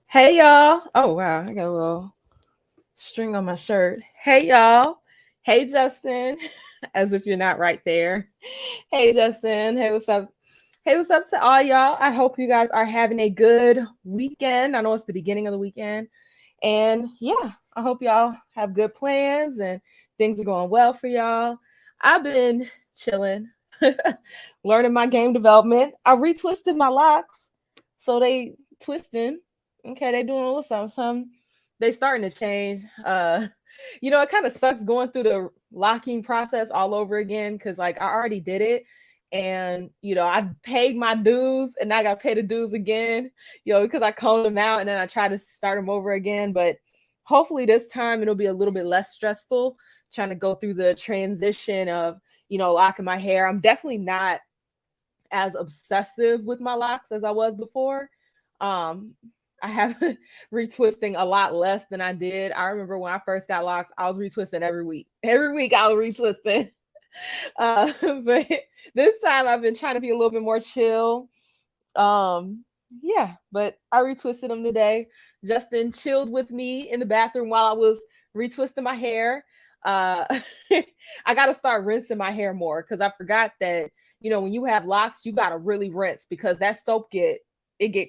Hey y'all. Oh wow, I got a little string on my shirt. Hey y'all. Hey Justin. As if you're not right there. Hey Justin. Hey, what's up? Hey, what's up to all y'all? I hope you guys are having a good weekend. I know it's the beginning of the weekend. And yeah, I hope y'all have good plans and things are going well for y'all. I've been chilling, learning my game development. I retwisted my locks. So they twisting. Okay, they doing a little something, something. They starting to change. It kind of sucks going through the locking process all over again because like I already did it. And I paid my dues and now I gotta pay the dues again, because I combed them out and then I try to start them over again. But hopefully this time it'll be a little bit less stressful trying to go through the transition of, locking my hair. I'm definitely not as obsessive with my locks as I was before. Um, I have retwisting a lot less than I did. I remember when I first got locks, I was retwisting every week. Every week I was retwisting. But this time I've been trying to be a little bit more chill. Yeah, but I retwisted them today. Justin chilled with me in the bathroom while I was retwisting my hair. Uh, I got to start rinsing my hair more because I forgot that when you have locks, you got to really rinse because that soap get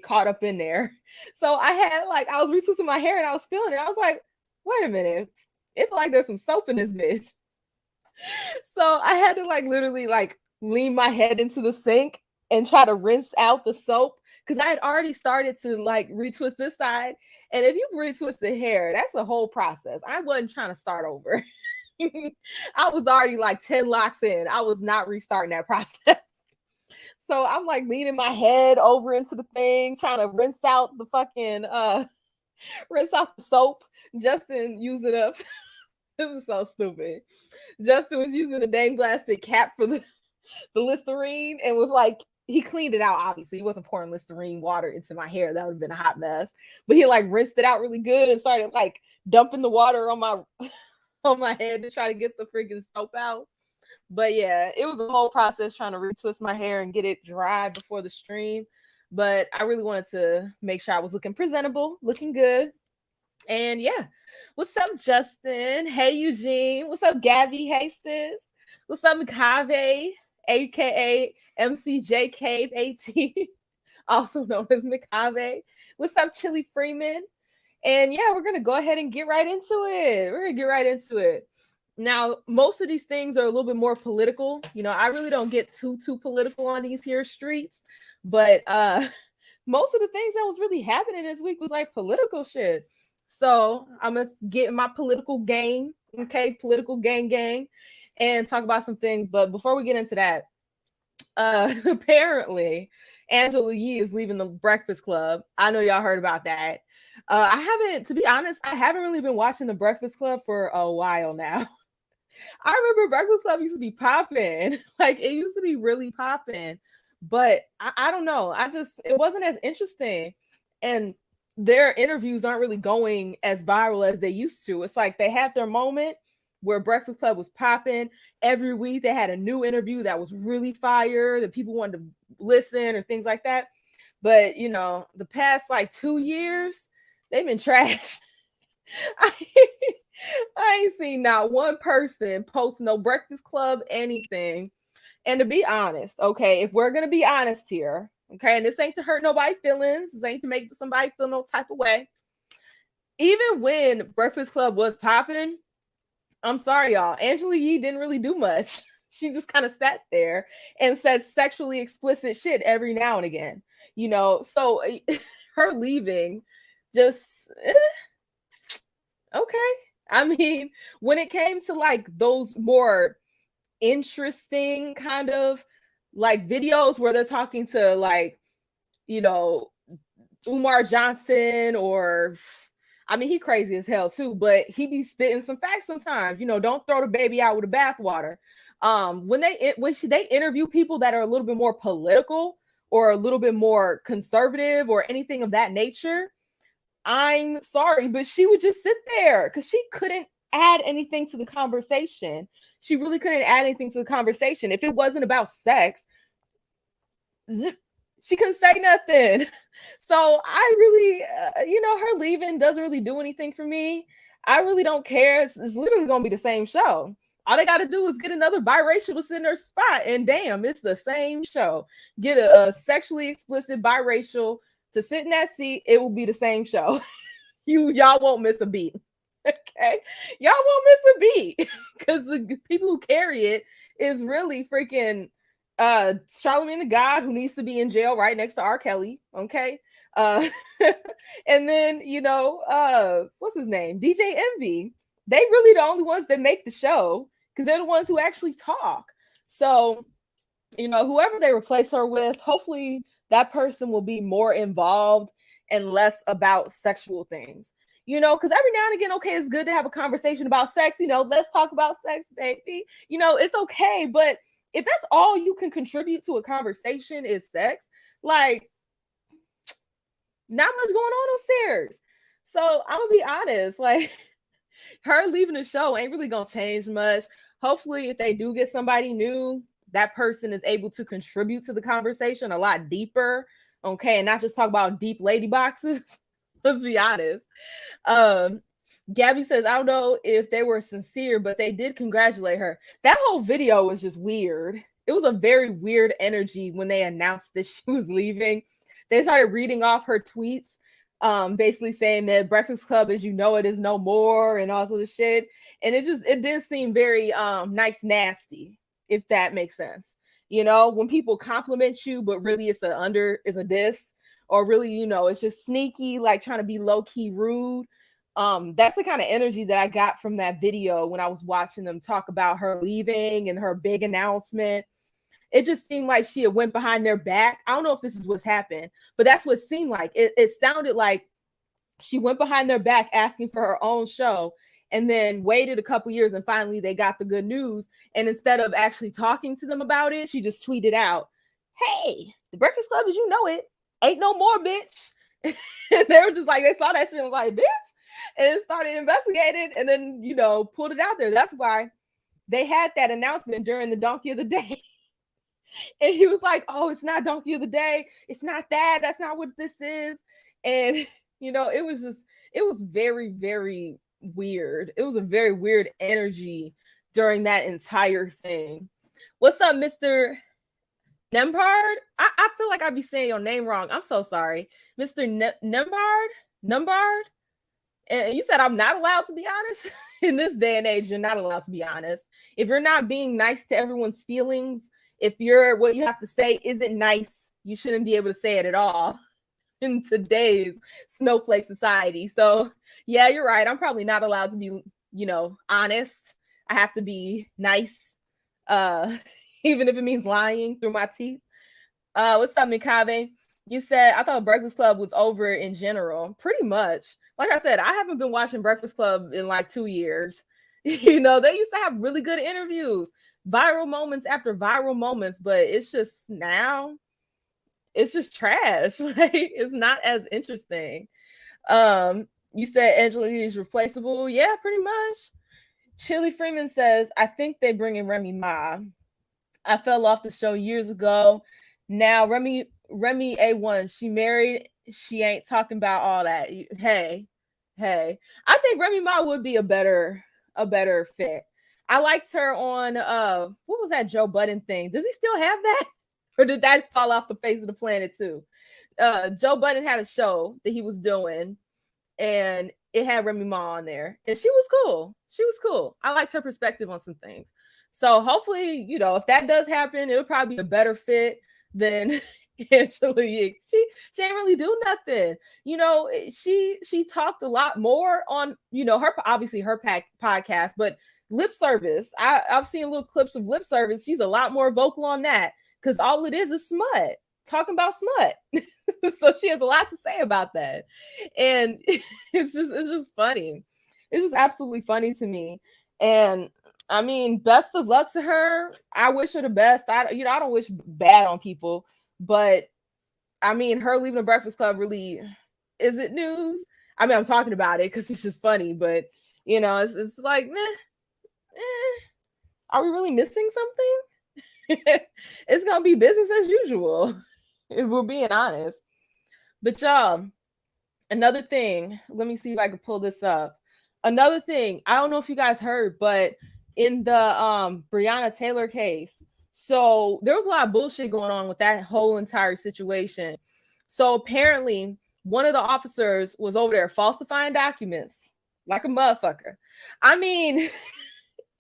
caught up in there. So I was retwisting my hair and I was feeling it. I was like, wait a minute, it feel like there's some soap in this bitch. So I had to literally lean my head into the sink and try to rinse out the soap because I had already started to retwist this side. And if you retwist the hair, that's a whole process. I wasn't trying to start over. I was already 10 locks in. I was not restarting that process. So I'm leaning my head over into the thing, trying to rinse out the fucking rinse out the soap. Justin used it up. This is so stupid. Justin was using the dang plastic cap for the Listerine and was he cleaned it out. Obviously, he wasn't pouring Listerine water into my hair. That would have been a hot mess. But he rinsed it out really good and started dumping the water on my on my head to try to get the freaking soap out. But yeah, it was a whole process trying to retwist my hair and get it dry before the stream. But I really wanted to make sure I was looking presentable, looking good. And yeah, what's up, Justin? Hey, Eugene. What's up, Gabby? Hey, sis. What's up, Mcave, aka MCJ Cave 18, also known as Mcave. What's up, Chili Freeman? And yeah, we're gonna go ahead and get right into it. We're gonna get right into it. Now, most of these things are a little bit more political. You know, I really don't get too political on these here streets, but most of the things that was really happening this week was like political shit. So I'm gonna get in my political game, okay, political gang, and talk about some things. But before we get into that, apparently Angela Yee is leaving the Breakfast Club. I know y'all heard about that. I haven't, to be honest, I haven't really been watching the Breakfast Club for a while now. I remember Breakfast Club used to be popping. Like it used to be really popping. But I don't know. It wasn't as interesting. And their interviews aren't really going as viral as they used to. It's like they had their moment where Breakfast Club was popping. Every week they had a new interview that was really fire that people wanted to listen or things like that. But you know, the past like 2 years, they've been trash. I, I ain't seen not one person post no Breakfast Club anything. And to be honest, okay, if we're gonna be honest here, okay, and this ain't to hurt nobody's feelings, this ain't to make somebody feel no type of way. Even when Breakfast Club was popping, I'm sorry, y'all, Angela Yee didn't really do much. She just kind of sat there and said sexually explicit shit every now and again, you know. So her leaving just okay. I mean, when it came to like those more interesting kind of like videos where they're talking to like, you know, Umar Johnson, or I mean, he crazy as hell too, but he be spitting some facts sometimes. You know, don't throw the baby out with the bathwater. When they interview people that are a little bit more political or a little bit more conservative or anything of that nature, I'm sorry, but she would just sit there because she couldn't add anything to the conversation. She really couldn't add anything to the conversation. If it wasn't about sex, she couldn't say nothing. So I really, you know, her leaving doesn't really do anything for me. I really don't care. It's literally going to be the same show. All they got to do is get another biracial to sit in their spot, and damn, it's the same show. Get a sexually explicit biracial to sit in that seat. It will be the same show. Y'all won't miss a beat. Okay, y'all won't miss a beat because the people who carry it is really freaking Charlamagne the God, who needs to be in jail right next to R. Kelly. Okay. uh and then you know, what's his name, DJ Envy. They really the only ones that make the show because they're the ones who actually talk. So you know, whoever they replace her with, hopefully that person will be more involved and less about sexual things. You know, because every now and again, okay, it's good to have a conversation about sex. You know, let's talk about sex, baby. You know, it's okay. But if that's all you can contribute to a conversation is sex, like, not much going on upstairs. So I'm gonna be honest, like, her leaving the show ain't really gonna change much. Hopefully, if they do get somebody new, that person is able to contribute to the conversation a lot deeper, okay, and not just talk about deep lady boxes. Let's be honest. Um, Gabby says, I don't know if they were sincere, but they did congratulate her. That whole video was just weird. It was a very weird energy when they announced that she was leaving. They started reading off her tweets, basically saying that Breakfast Club as you know it is no more and all this shit. And it did seem very nice nasty, if that makes sense. You know, when people compliment you, but really it's a diss, or really, you know, it's just sneaky, like trying to be low-key rude. That's the kind of energy that I got from that video when I was watching them talk about her leaving and her big announcement. It just seemed like she had went behind their back. I don't know if this is what's happened, but that's what it seemed like. It sounded like she went behind their back asking for her own show and then waited a couple years and finally they got the good news. And instead of actually talking to them about it, she just tweeted out, hey, the Breakfast Club as you know it ain't no more, bitch. And they were just like, they saw that shit and was like, bitch, and started investigating and then, you know, pulled it out there. That's why they had that announcement during the Donkey of the Day. And he was like, oh, it's not Donkey of the Day. It's not that. That's not what this is. And It was very, very weird. It was a very weird energy during that entire thing. What's up, Mr. Nembard? I feel like I'd be saying your name wrong. I'm so sorry. Mr. Nembard? Nembard? And you said I'm not allowed to be honest? In this day and age, you're not allowed to be honest. If you're not being nice to everyone's feelings, if what you have to say isn't nice, you shouldn't be able to say it at all in today's snowflake society. So yeah, you're right. I'm probably not allowed to be, honest. I have to be nice, even if it means lying through my teeth. What's up, Mikabe? You said, I thought Breakfast Club was over in general. Pretty much. Like I said, I haven't been watching Breakfast Club in like 2 years. They used to have really good interviews, viral moments after viral moments, but it's just now, it's just trash. Like, it's not as interesting. You said Angelina is replaceable. Yeah, pretty much. Chili Freeman says, I think they bring in Remy Ma. I fell off the show years ago. Now Remy A1, she married. She ain't talking about all that. Hey. I think Remy Ma would be a better fit. I liked her on what was that Joe Budden thing? Does he still have that? Or did that fall off the face of the planet too? Joe Budden had a show that he was doing, and it had Remy Ma on there, and she was cool. I liked her perspective on some things. So hopefully, if that does happen, it'll probably be a better fit than Angela Yee. She ain't really do nothing. She talked a lot more on, her, obviously her podcast, but lip service. I've seen little clips of lip service. She's a lot more vocal on that, because all it is smut, talking about smut. So she has a lot to say about that. And it's just funny. It's just absolutely funny to me. And I mean, best of luck to her. I wish her the best. I don't wish bad on people, but I mean, her leaving the Breakfast Club really, is it news? I mean, I'm talking about it because it's just funny, but it's like, are we really missing something? It's gonna be business as usual, if we're being honest. But y'all, another thing, let me see if I can pull this up. Another thing, I don't know if you guys heard, but in the Breonna Taylor case, so there was a lot of bullshit going on with that whole entire situation. So apparently one of the officers was over there falsifying documents like a motherfucker. I mean,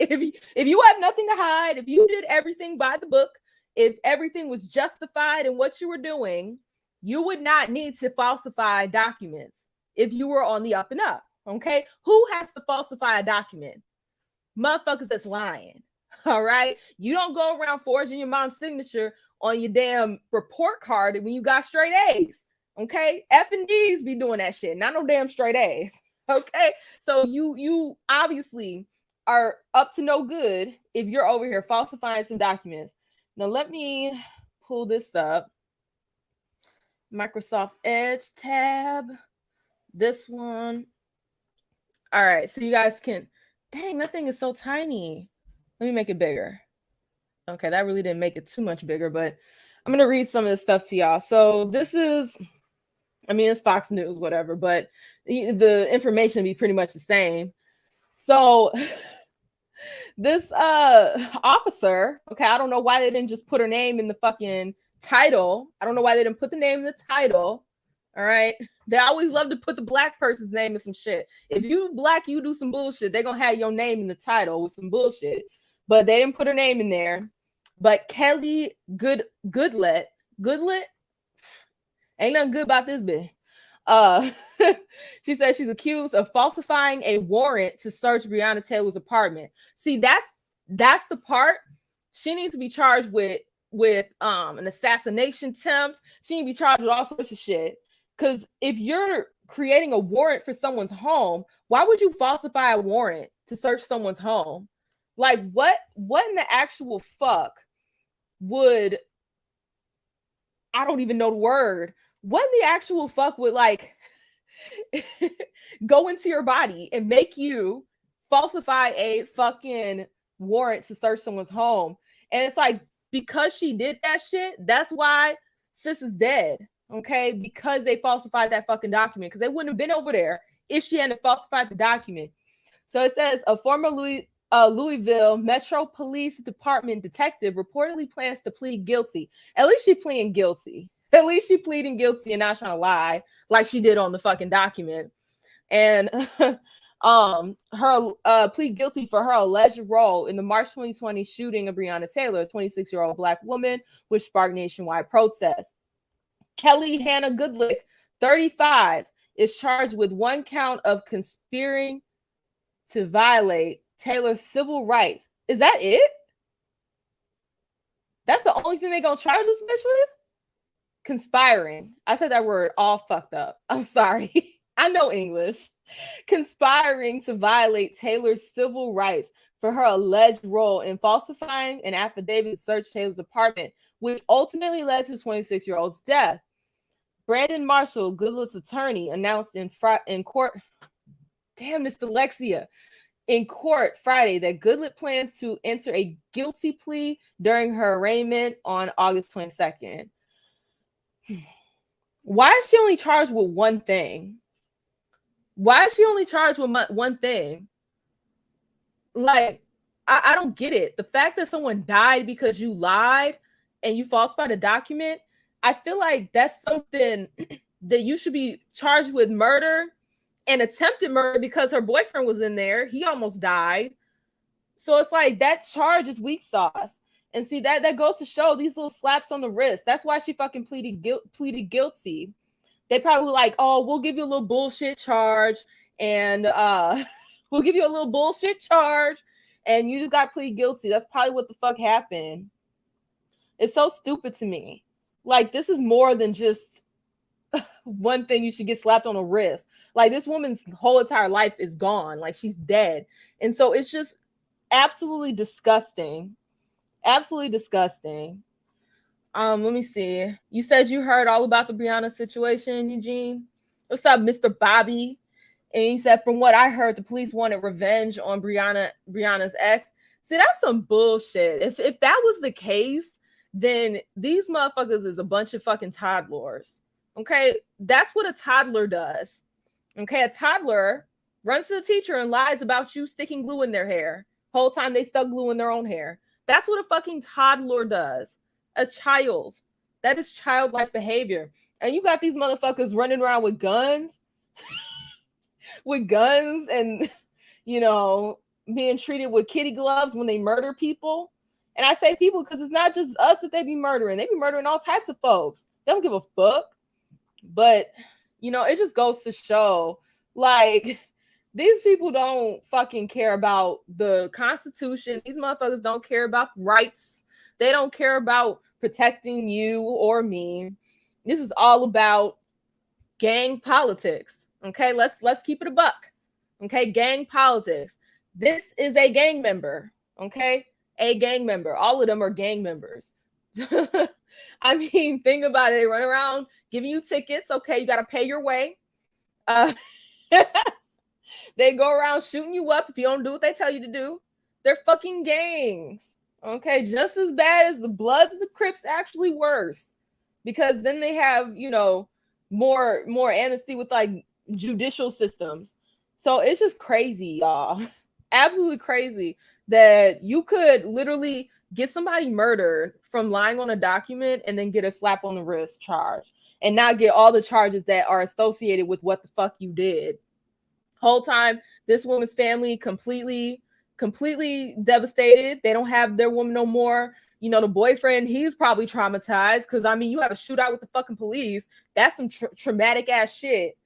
if you have nothing to hide, if you did everything by the book, if everything was justified in what you were doing, you would not need to falsify documents if you were on the up and up. Okay, who has to falsify a document? Motherfuckers that's lying. All right, you don't go around forging your mom's signature on your damn report card when you got straight A's. Okay, F and D's be doing that shit, not no damn straight A's. Okay, so you obviously are up to no good if you're over here falsifying some documents. Now let me pull this up. Microsoft Edge tab. This one. All right, so you guys can, dang, that thing is so tiny. Let me make it bigger. Okay, that really didn't make it too much bigger, but I'm going to read some of this stuff to y'all. So this is, I mean, it's Fox News, whatever, but the information be pretty much the same. So this officer, okay, I don't know why they didn't just put her name in the fucking title. I don't know why they didn't put the name in the title. All right. They always love to put the black person's name in some shit. If you black, you do some bullshit, they're going to have your name in the title with some bullshit. But they didn't put her name in there. But Kelly Goodlet, ain't nothing good about this bitch. She says she's accused of falsifying a warrant to search Breonna Taylor's apartment. See, that's the part. She needs to be charged with an assassination attempt. She needs to be charged with all sorts of shit. Because if you're creating a warrant for someone's home, why would you falsify a warrant to search someone's home? Like, what in the actual fuck would, I don't even know the word. What in the actual fuck would like go into your body and make you falsify a fucking warrant to search someone's home? And it's like, because she did that shit, that's why sis is dead. okay, because they falsified that fucking document, because they wouldn't have been over there if she hadn't falsified the document. So it says a former Louisville Metro Police Department detective reportedly plans to plead guilty. At least she's pleading guilty. At least she's pleading guilty and not trying to lie like she did on the fucking document. And her plead guilty for her alleged role in the March 2020 shooting of Breonna Taylor, a 26-year-old Black woman, which sparked nationwide protests. Kelly Hannah Goodlick, 35, is charged with one count of conspiring to violate Taylor's civil rights. Is that it? That's the only thing they're gonna charge this bitch with? Conspiring. I said that word all fucked up. I'm sorry. I know English. Conspiring to violate Taylor's civil rights for her alleged role in falsifying an affidavit to search Taylor's apartment, which ultimately led to 26-year-old's death. Brandon Marshall, Goodlick's attorney, announced in court, damn this dyslexia, in court Friday that Goodlick plans to enter a guilty plea during her arraignment on August 22nd. Why is she only charged with one thing? Why is she only charged with one thing? Like, I don't get it. The fact that someone died because you lied and you falsified a document, I feel like that's something that you should be charged with murder and attempted murder because her boyfriend was in there. He almost died. So it's like that charge is weak sauce. And see, that goes to show these little slaps on the wrist. That's why she fucking pleaded guilty. They probably were like, oh, we'll give you a little bullshit charge and we'll give you a little bullshit charge and you just got plead guilty. That's probably what the fuck happened. It's so stupid to me. Like, this is more than just one thing you should get slapped on the wrist. Like, this woman's whole entire life is gone. Like, she's dead. And so it's just absolutely disgusting. Absolutely disgusting. Let me see. You said you heard all about the Breonna situation, Eugene. What's up, Mr. Bobby? And he said, from what I heard, the police wanted revenge on Breonna's ex. See, that's some bullshit. If that was the case, then these motherfuckers is a bunch of fucking toddlers. Okay, that's what a toddler does. Okay, a toddler runs to the teacher and lies about you sticking glue in their hair. Whole time they stuck glue in their own hair. That's what a fucking toddler does. A child. That is childlike behavior. And you got these motherfuckers running around with guns. With guns and, you know, being treated with kitty gloves when they murder people. And I say people because it's not just us that they be murdering. They be murdering all types of folks. They don't give a fuck. But, you know, it just goes to show, like, these people don't fucking care about the Constitution. These motherfuckers don't care about rights. They don't care about protecting you or me. This is all about gang politics. Okay, let's keep it a buck. Okay, gang politics. This is a gang member. Okay, a gang member. All of them are gang members. I mean, think about it. They run around giving you tickets. Okay, you got to pay your way. They go around shooting you up if you don't do what they tell you to do. They're fucking gangs. Okay, just as bad as the Bloods, the Crips, actually worse. Because then they have, you know, more amnesty with like judicial systems. So it's just crazy, y'all. Absolutely crazy that you could literally get somebody murdered from lying on a document and then get a slap on the wrist charge and not get all the charges that are associated with what the fuck you did. Whole time, this woman's family completely devastated. They don't have their woman no more. You know, the boyfriend, he's probably traumatized because, I mean, you have a shootout with the fucking police. That's some traumatic ass shit.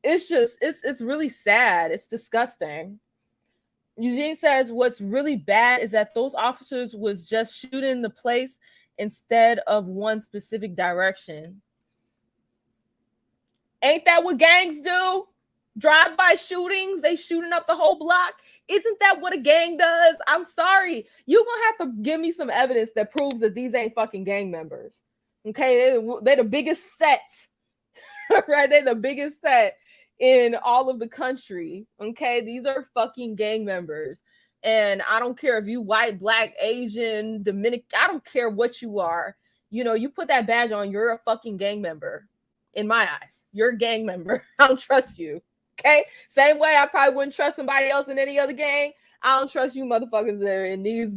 It's just, it's really sad. It's disgusting. Eugene says what's really bad is that those officers was just shooting the place instead of one specific direction. Ain't that what gangs do? Drive-by shootings, they shooting up the whole block. Isn't that what a gang does? I'm sorry. You're going to have to give me some evidence that proves that these ain't fucking gang members. Okay, they're the biggest set, right? They're the biggest set in all of the country. Okay, these are fucking gang members. And I don't care if you white, black, Asian, Dominican, I don't care what you are you put that badge on, you're a fucking gang member. In my eyes, you're a gang member. I don't trust you. Okay? Same way I probably wouldn't trust somebody else in any other gang. I don't trust you motherfuckers that are in these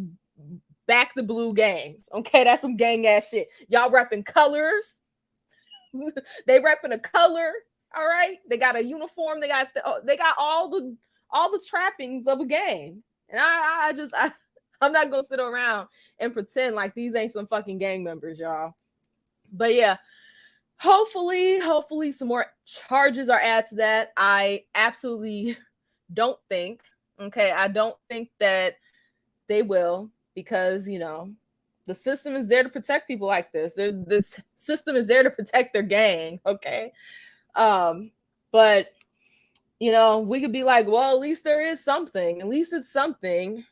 back the blue gangs. Okay? That's some gang ass shit. Y'all repping colors. They repping a color. All right? They got a uniform. They got all the trappings of a gang. And I'm not gonna sit around and pretend like these ain't some fucking gang members, y'all. But yeah, hopefully some more charges are added to that. I absolutely don't think, I don't think that they will, because, the system is there to protect people like this. This system is there to protect their gang, okay? But, we could be like, well, at least there is something. At least it's something.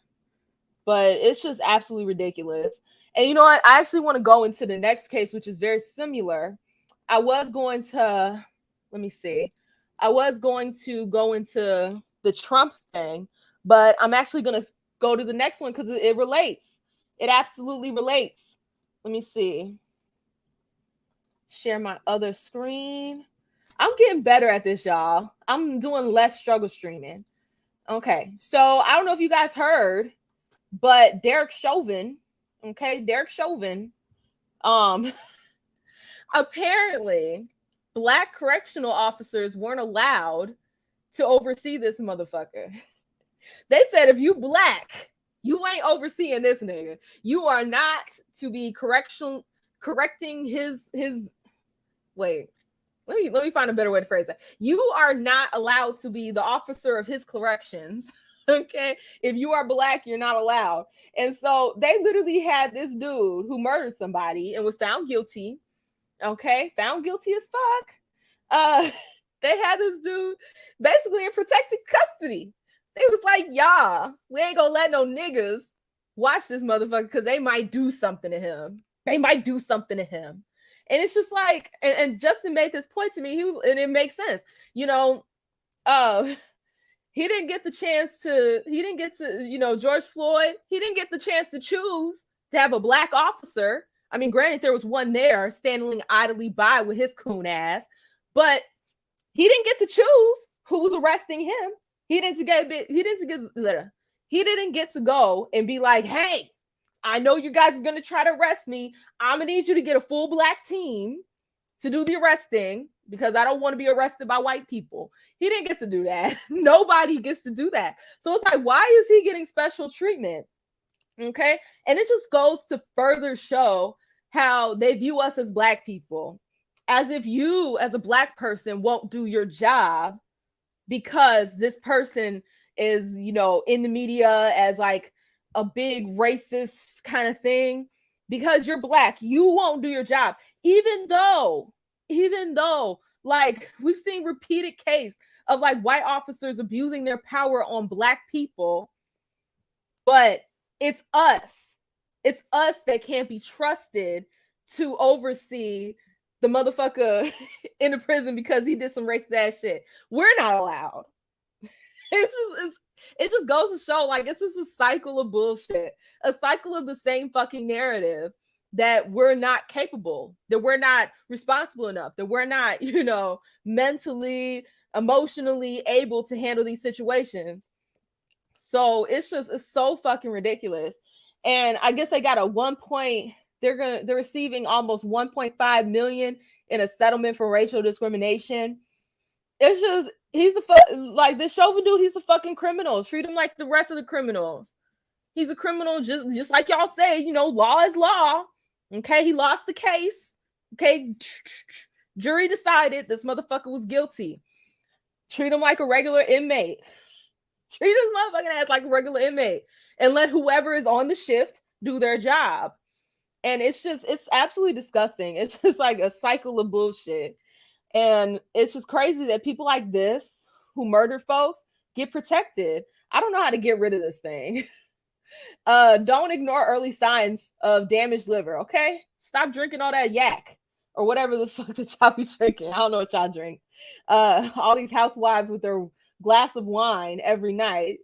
But it's just absolutely ridiculous. And you know what? I actually want to go into the next case, which is very similar. I was going to go into the Trump thing, but I'm actually going to go to the next one because it relates. It absolutely relates. Let me see. Share my other screen. I'm getting better at this, y'all. I'm doing less struggle streaming. Okay. So I don't know if you guys heard, but Derek Chauvin, apparently Black correctional officers weren't allowed to oversee this motherfucker. They said, if you Black, you ain't overseeing this nigga. You are not to be correcting his wait. Let me find a better way to phrase that. You are not allowed to be the officer of his corrections. Okay, if you are Black, you're not allowed. And so they literally had this dude who murdered somebody and was found guilty. Okay, found guilty as fuck. They had this dude basically in protected custody. They was like, y'all, we ain't gonna let no niggas watch this motherfucker because they might do something to him. And it's just like, and Justin made this point to me. And it makes sense. He didn't get to, George Floyd, he didn't get the chance to choose to have a Black officer. I mean, granted, there was one there standing idly by with his coon ass, but he didn't get to choose who was arresting him. He didn't get to go and be like, hey, I know you guys are going to try to arrest me. I'm going to need you to get a full Black team to do the arresting because I don't want to be arrested by white people. He didn't get to do that. Nobody gets to do that. So it's like, why is he getting special treatment? Okay. And it just goes to further show how they view us as Black people, as if you as a Black person won't do your job because this person is, in the media as like a big racist kind of thing. Because you're Black, you won't do your job, even though like we've seen repeated case of like white officers abusing their power on Black people. But it's us that can't be trusted to oversee the motherfucker in the prison because he did some racist ass shit. We're not allowed. It just goes to show, like, it's just a cycle of bullshit, a cycle of the same fucking narrative that we're not capable, that we're not responsible enough, that we're not, mentally, emotionally able to handle these situations. So it's so fucking ridiculous. And I guess they got they're receiving almost 1.5 million in a settlement for racial discrimination. It's just, like this Chauvin dude, he's a fucking criminal. Treat him like the rest of the criminals. He's a criminal, just like y'all say, law is law. Okay, he lost the case. Okay, jury decided this motherfucker was guilty. Treat him like a regular inmate. Treat his motherfucking ass like a regular inmate. And let whoever is on the shift do their job. And it's absolutely disgusting. It's just like a cycle of bullshit. And it's just crazy that people like this who murder folks get protected. I don't know how to get rid of this thing. Don't ignore early signs of damaged liver, okay? Stop drinking all that yak or whatever the fuck that y'all be drinking. I don't know what y'all drink. All these housewives with their glass of wine every night.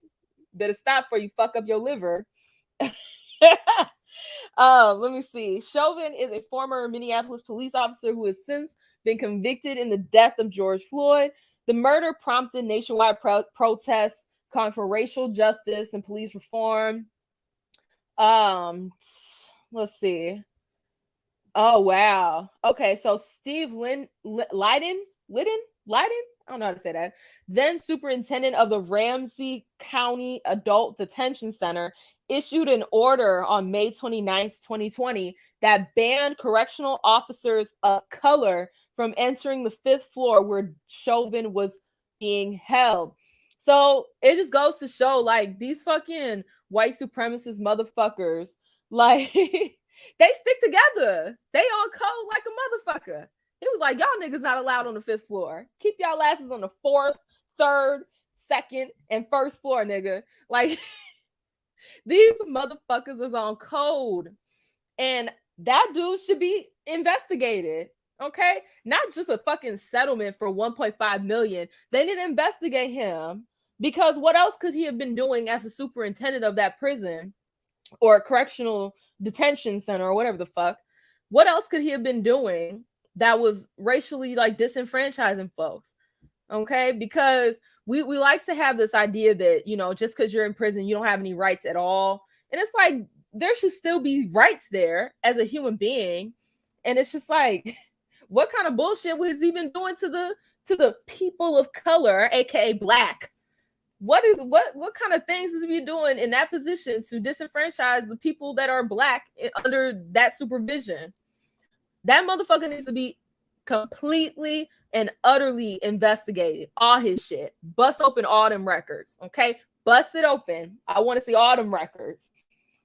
Better stop before you fuck up your liver. Let me see. Chauvin is a former Minneapolis police officer who has since been convicted in the death of George Floyd. The murder prompted nationwide protests calling for racial justice and police reform. Let's see. Oh wow. Okay, so Steve Lydon, I don't know how to say that. Then superintendent of the Ramsey County Adult Detention Center issued an order on May 29th, 2020 that banned correctional officers of color from entering the 5th floor where Chauvin was being held. So it just goes to show, like, these fucking white supremacist motherfuckers, like, they stick together. They on code like a motherfucker. He was like, y'all niggas not allowed on the 5th floor. Keep y'all asses on the 4th, 3rd, 2nd, and 1st floor, nigga. Like, these motherfuckers is on code. And that dude should be investigated. Okay? Not just a fucking settlement for 1.5 million. They need to investigate him, because what else could he have been doing as a superintendent of that prison or correctional detention center or whatever the fuck? What else could he have been doing that was racially, like, disenfranchising folks? Okay, because we like to have this idea that, you know, just because you're in prison you don't have any rights at all, and it's like there should still be rights there as a human being. And it's just like, what kind of bullshit was he been doing to the people of color, aka black? What kind of things is he doing in that position to disenfranchise the people that are black under that supervision? That motherfucker needs to be completely and utterly investigated. All his shit. Bust open all them records. Okay? Bust it open. I want to see all them records.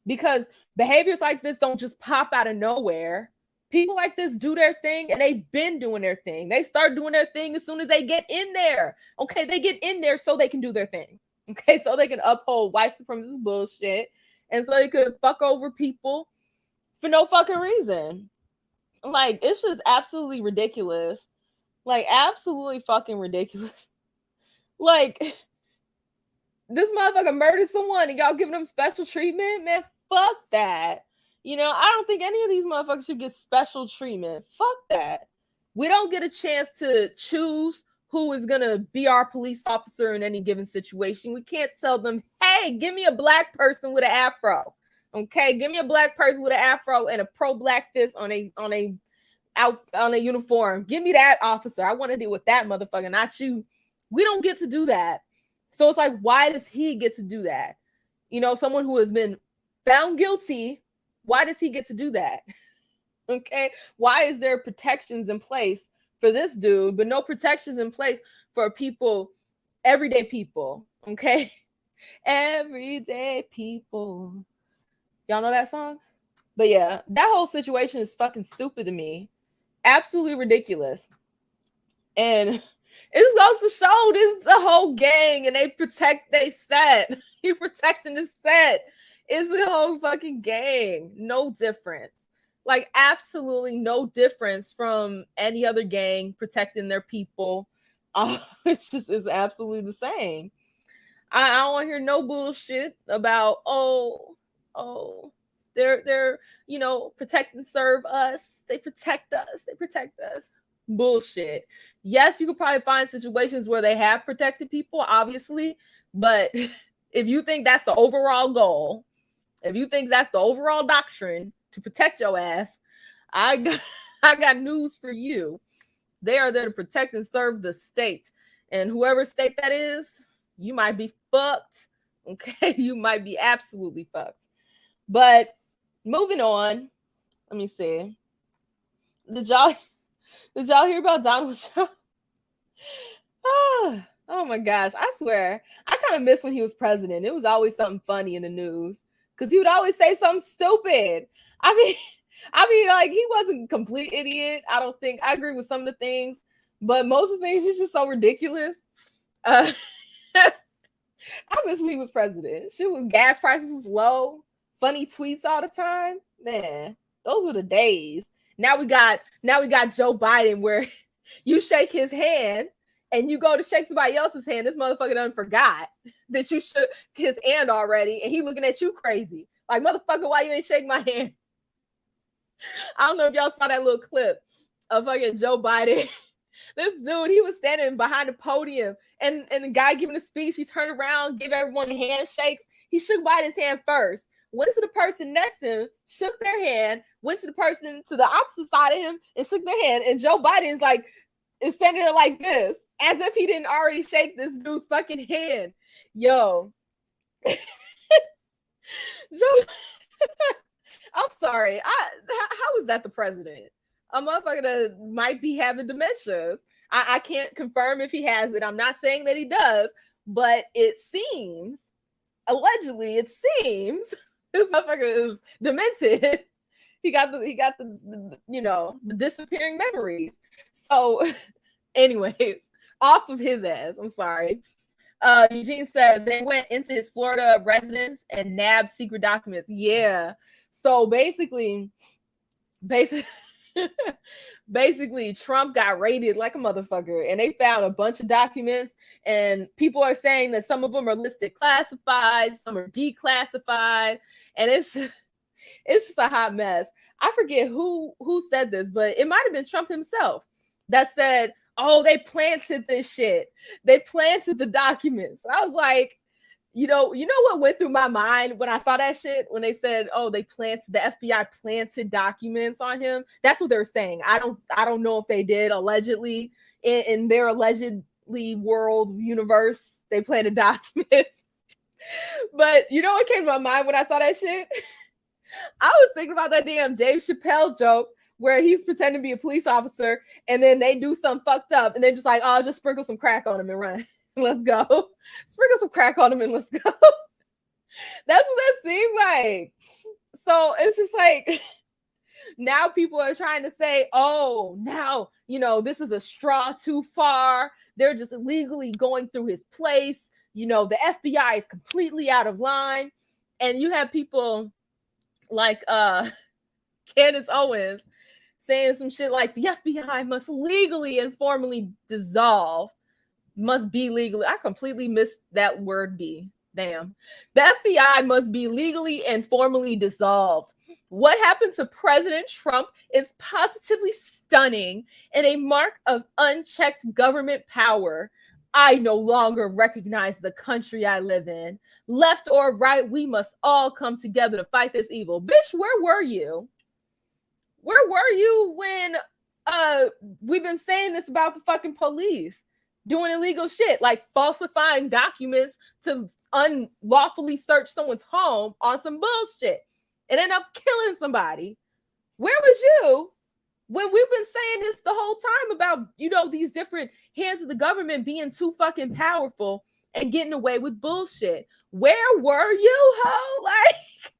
Because behaviors like this don't just pop out of nowhere. People like this do their thing, and they've been doing their thing. They start doing their thing as soon as they get in there. Okay, they get in there so they can do their thing. Okay, so they can uphold white supremacist bullshit, and so they could fuck over people for no fucking reason. Like, it's just absolutely ridiculous. Like, absolutely fucking ridiculous. Like, this motherfucker murdered someone and y'all giving them special treatment? Man, fuck that. You know, I don't think any of these motherfuckers should get special treatment. Fuck that. We don't get a chance to choose who is going to be our police officer in any given situation. We can't tell them, hey, give me a black person with an afro. Okay, give me a black person with an afro and a pro-black fist on a uniform. Give me that officer. I want to deal with that motherfucker, not you. We don't get to do that. So it's like, why does he get to do that? You know, someone who has been found guilty, why does he get to do that? Okay, why is there protections in place for this dude, but no protections in place for people, everyday people? Okay, everyday people. Y'all know that song? But yeah, that whole situation is fucking stupid to me. Absolutely ridiculous. And it just goes to show this is a whole gang, and they protect their set. You protecting the set. It's a whole fucking gang. No difference. Like, absolutely no difference from any other gang protecting their people. It's just, it's absolutely the same. I don't want to hear no bullshit about, they're you know, protect and serve us. They protect us. They protect us. Bullshit. Yes, you could probably find situations where they have protected people, obviously, but if you think that's the overall goal, if you think that's the overall doctrine to protect your ass, I got news for you. They are there to protect and serve the state, and whoever state that is, you might be fucked. Okay, you might be absolutely fucked. But moving on, let me see. Did y'all hear about Donald Trump? Oh my gosh, I swear, I kind of miss when he was president. It was always something funny in the news because he would always say something stupid. I mean, like, he wasn't a complete idiot. I don't think. I agree with some of the things, but most of the things is just so ridiculous. I miss when he was president. Shit, was gas prices was low, funny tweets all the time. Man, those were the days. Now we got Joe Biden, where you shake his hand and you go to shake somebody else's hand. This motherfucker done forgot that you shook his hand already, and he looking at you crazy. Like, motherfucker, why you ain't shake my hand? I don't know if y'all saw that little clip of fucking Joe Biden. This dude, he was standing behind the podium, and the guy giving a speech, he turned around, gave everyone handshakes. He shook Biden's hand first, went to the person next to him, shook their hand, went to the person to the opposite side of him and shook their hand. And Joe Biden's like, is standing there like this, as if he didn't already shake this dude's fucking hand. Yo. Joe, I'm sorry. How is that the president? A motherfucker that might be having dementias. I can't confirm if he has it. I'm not saying that he does, but it seems, allegedly, it seems this motherfucker is demented. He got the you know, the disappearing memories. So, anyways, off of his ass. I'm sorry. Eugene says they went into his Florida residence and nabbed secret documents. Yeah. So basically, Trump got raided like a motherfucker, and they found a bunch of documents, and people are saying that some of them are listed classified, some are declassified, and it's just a hot mess. I forget who said this, but it might have been Trump himself that said, oh, they planted this shit. They planted the documents. And I was like, you know what went through my mind when I saw that shit? When they said, oh, the FBI planted documents on him. That's what they were saying. I don't know if they did allegedly in their allegedly world universe, they planted documents. But you know what came to my mind when I saw that shit? I was thinking about that damn Dave Chappelle joke where he's pretending to be a police officer, and then they do something fucked up, and they're just like, oh, just sprinkle some crack on him and run. Let's go. Sprinkle some crack on him and let's go. That's what that seemed like. So it's just like, now people are trying to say, oh, now, you know, this is a straw too far. They're just illegally going through his place. You know, the FBI is completely out of line. And you have people like Candace Owens saying some shit like the FBI must legally and formally dissolve. Must be legally. I completely missed that word B. Damn. The FBI must be legally and formally dissolved. What happened to President Trump is positively stunning and a mark of unchecked government power. I no longer recognize the country I live in. Left or right, we must all come together to fight this evil. Bitch, where were you? Where were you when we've been saying this about the fucking police doing illegal shit, like falsifying documents to unlawfully search someone's home on some bullshit and end up killing somebody? Where was you when we've been saying this the whole time about, you know, these different hands of the government being too fucking powerful and getting away with bullshit? Where were you, ho? Like,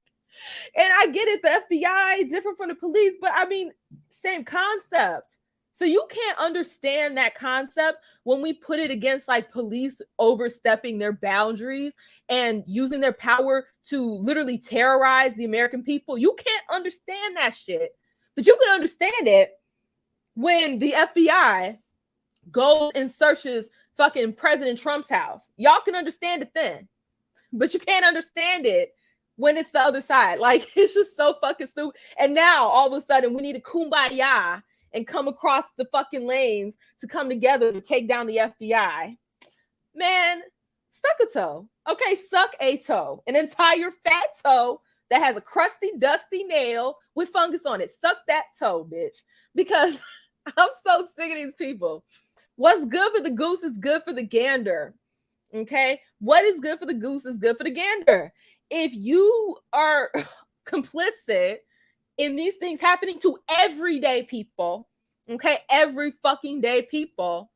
and I get it, the FBI different from the police, but I mean, same concept. So you can't understand that concept when we put it against like police overstepping their boundaries and using their power to literally terrorize the American people. You can't understand that shit, but you can understand it when the FBI goes and searches fucking President Trump's house. Y'all can understand it then, but you can't understand it when it's the other side. Like, it's just so fucking stupid. And now all of a sudden we need a kumbaya and come across the fucking lanes to come together to take down the FBI. Man, suck a toe. Okay, suck a toe. An entire fat toe that has a crusty, dusty nail with fungus on it. Suck that toe, bitch. Because I'm so sick of these people. What's good for the goose is good for the gander. Okay? What is good for the goose is good for the gander. If you are complicit in these things happening to everyday people, okay, every fucking day people,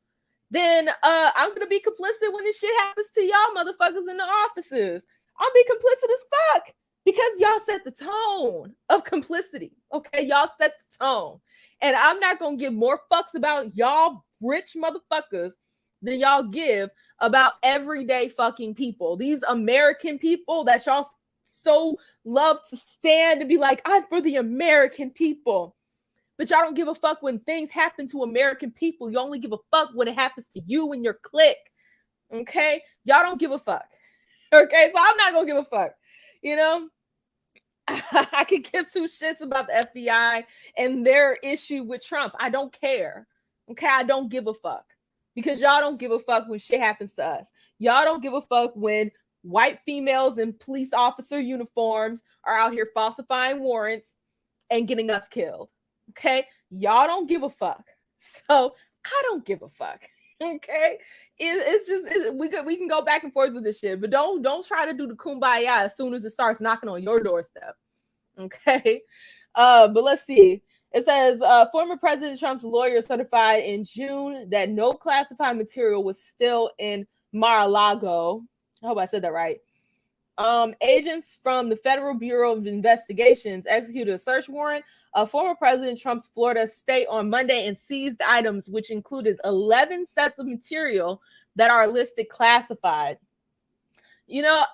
then I'm gonna be complicit when this shit happens to y'all motherfuckers in the offices. I'll be complicit as fuck because y'all set the tone of complicity, okay? Y'all set the tone. And I'm not gonna give more fucks about y'all rich motherfuckers than y'all give about everyday fucking people. These American people that y'all so love to stand and be like, I'm for the American people. But y'all don't give a fuck when things happen to American people. You only give a fuck when it happens to you and your clique. Okay? Y'all don't give a fuck. Okay? So I'm not gonna give a fuck. You know? I could give two shits about the FBI and their issue with Trump. I don't care. Okay, I don't give a fuck. Because y'all don't give a fuck when shit happens to us. Y'all don't give a fuck when white females in police officer uniforms are out here falsifying warrants and getting us killed. Okay, y'all don't give a fuck. So I don't give a fuck. Okay, it's just we can go back and forth with this shit, but don't try to do the kumbaya as soon as it starts knocking on your doorstep. Okay, but let's see. It says former President Trump's lawyer certified in June that no classified material was still in Mar-a-Lago. I hope I said that right. Agents from the Federal Bureau of Investigations executed a search warrant of former President Trump's Florida estate on Monday and seized items which included 11 sets of material that are listed classified. You know,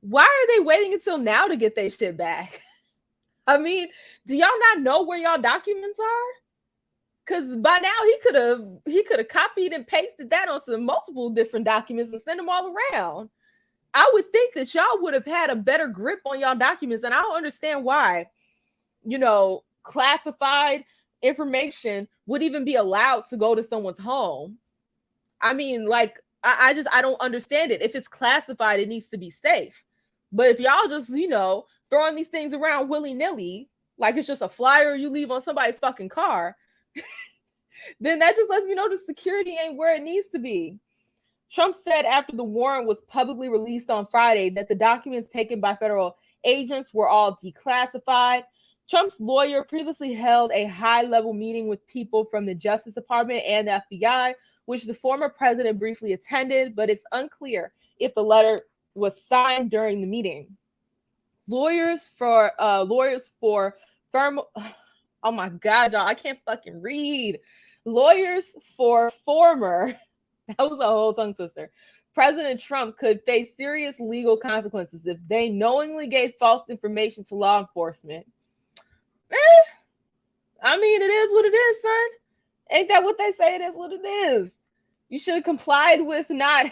why are they waiting until now to get their shit back? I mean, do y'all not know where y'all documents are? Because by now he could have copied and pasted that onto multiple different documents and sent them all around. I would think that y'all would have had a better grip on y'all documents, and I don't understand why, classified information would even be allowed to go to someone's home. I mean, like, I don't understand it. If it's classified, it needs to be safe. But if y'all just, throwing these things around willy-nilly, like it's just a flyer you leave on somebody's fucking car, then that just lets me know the security ain't where it needs to be. Trump said after the warrant was publicly released on Friday that the documents taken by federal agents were all declassified. Trump's lawyer previously held a high-level meeting with people from the Justice Department and the FBI, which the former president briefly attended, but it's unclear if the letter was signed during the meeting. Lawyers for firm. Oh my God, y'all! I can't fucking read. Lawyers for former. That was a whole tongue twister. President Trump could face serious legal consequences if they knowingly gave false information to law enforcement. I mean, it is what it is, son. Ain't that what they say? It is what it is. You should have complied with not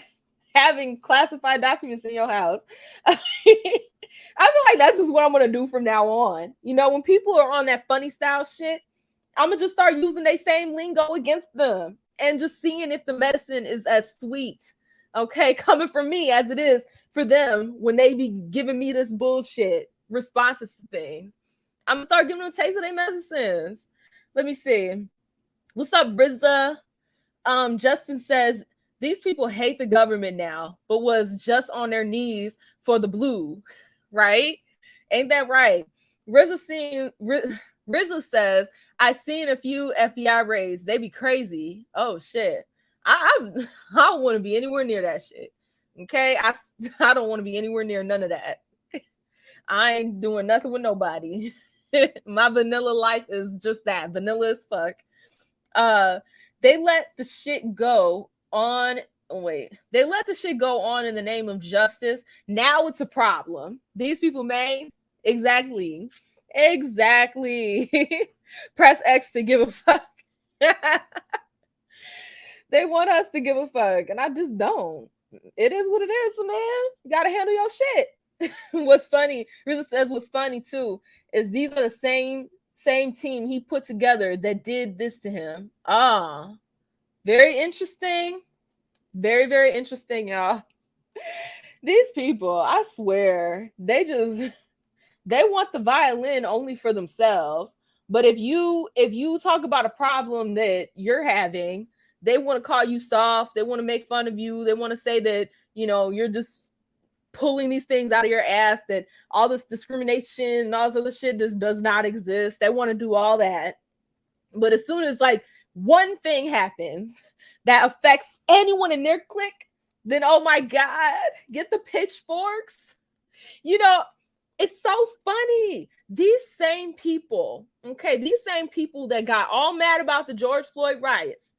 having classified documents in your house. I feel like that's just what I'm going to do from now on. When people are on that funny style shit, I'm going to just start using their same lingo against them and just seeing if the medicine is as sweet, okay, coming from me as it is for them when they be giving me this bullshit responses to things. I'm going to start giving them a taste of their medicines. Let me see. What's up, Rizza? Justin says, these people hate the government now, but was just on their knees for the blue, right? Ain't that right? Rizza says, I seen a few FBI raids. They be crazy. Oh, shit. I don't want to be anywhere near that shit. Okay? I don't want to be anywhere near none of that. I ain't doing nothing with nobody. My vanilla life is just that. Vanilla as fuck. They let the shit go on. They let the shit go on in the name of justice. Now it's a problem. These people made exactly. Press X to give a fuck. They want us to give a fuck, and I just don't. It is what it is, man. You gotta handle your shit. What's funny, Rizzo says what's funny too, is these are the same team he put together that did this to him. Very interesting. Very, very interesting, y'all. These people, I swear, they want the violin only for themselves. But if you talk about a problem that you're having, they want to call you soft. They want to make fun of you. They want to say that, you're just pulling these things out of your ass, that all this discrimination and all this other shit just does not exist. They want to do all that. But as soon as like one thing happens that affects anyone in their clique, then, oh my God, get the pitchforks. It's so funny. These same people that got all mad about the George Floyd riots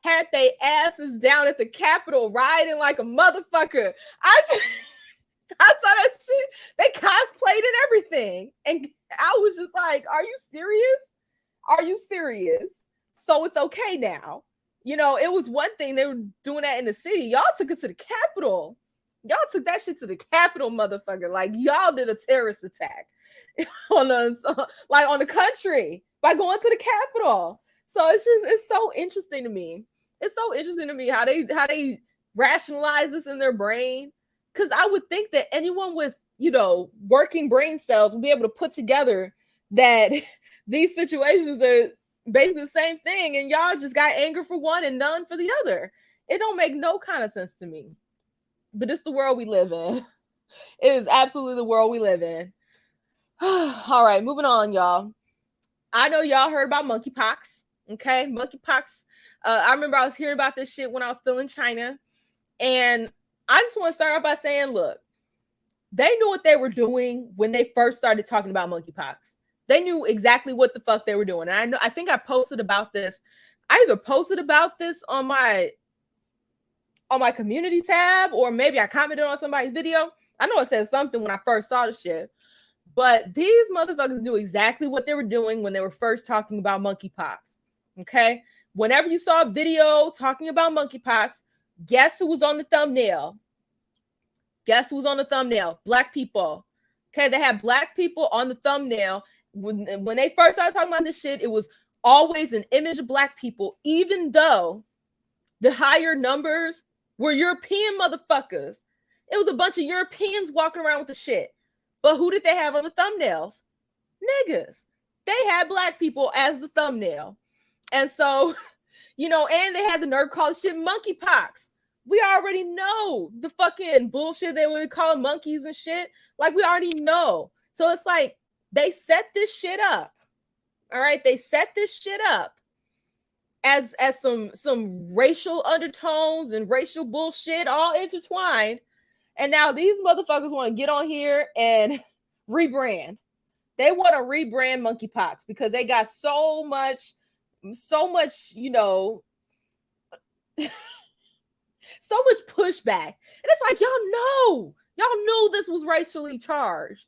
had their asses down at the Capitol rioting like a motherfucker. I saw that shit. They cosplayed and everything. And I was just like, are you serious? Are you serious? So it's okay now. It was one thing they were doing that in the city. Y'all took it to the Capitol. Y'all took that shit to the Capitol, motherfucker. Like, y'all did a terrorist attack on the country by going to the Capitol. So it's so interesting to me. It's so interesting to me how they rationalize this in their brain. Because I would think that anyone with, working brain cells would be able to put together that these situations are basically the same thing, and y'all just got anger for one and none for the other. It don't make no kind of sense to me. But it's the world we live in. It is absolutely the world we live in. All right, moving on, y'all. I know y'all heard about monkeypox. Okay, monkeypox. I remember I was hearing about this shit when I was still in China. And I just want to start off by saying, look, they knew what they were doing when they first started talking about monkeypox. They knew exactly what the fuck they were doing. And I think I posted about this. I either posted about this on my community tab, or maybe I commented on somebody's video. I know it said something when I first saw the shit. But these motherfuckers knew exactly what they were doing when they were first talking about monkeypox. Okay? Whenever you saw a video talking about monkeypox, guess who was on the thumbnail? Guess who was on the thumbnail? Black people. Okay, they had black people on the thumbnail. When they first started talking about this shit, it was always an image of black people, even though the higher numbers were European motherfuckers. It was a bunch of Europeans walking around with the shit. But who did they have on the thumbnails? Niggas. They had black people as the thumbnail. And so, and they had the nerve call shit monkeypox. We already know the fucking bullshit they would call monkeys and shit. Like, we already know. So it's like, they set this shit up. All right? They set this shit up as some racial undertones and racial bullshit all intertwined. And now these motherfuckers want to get on here and rebrand. They want to rebrand monkeypox because they got so much, so much pushback. And it's like, y'all knew this was racially charged.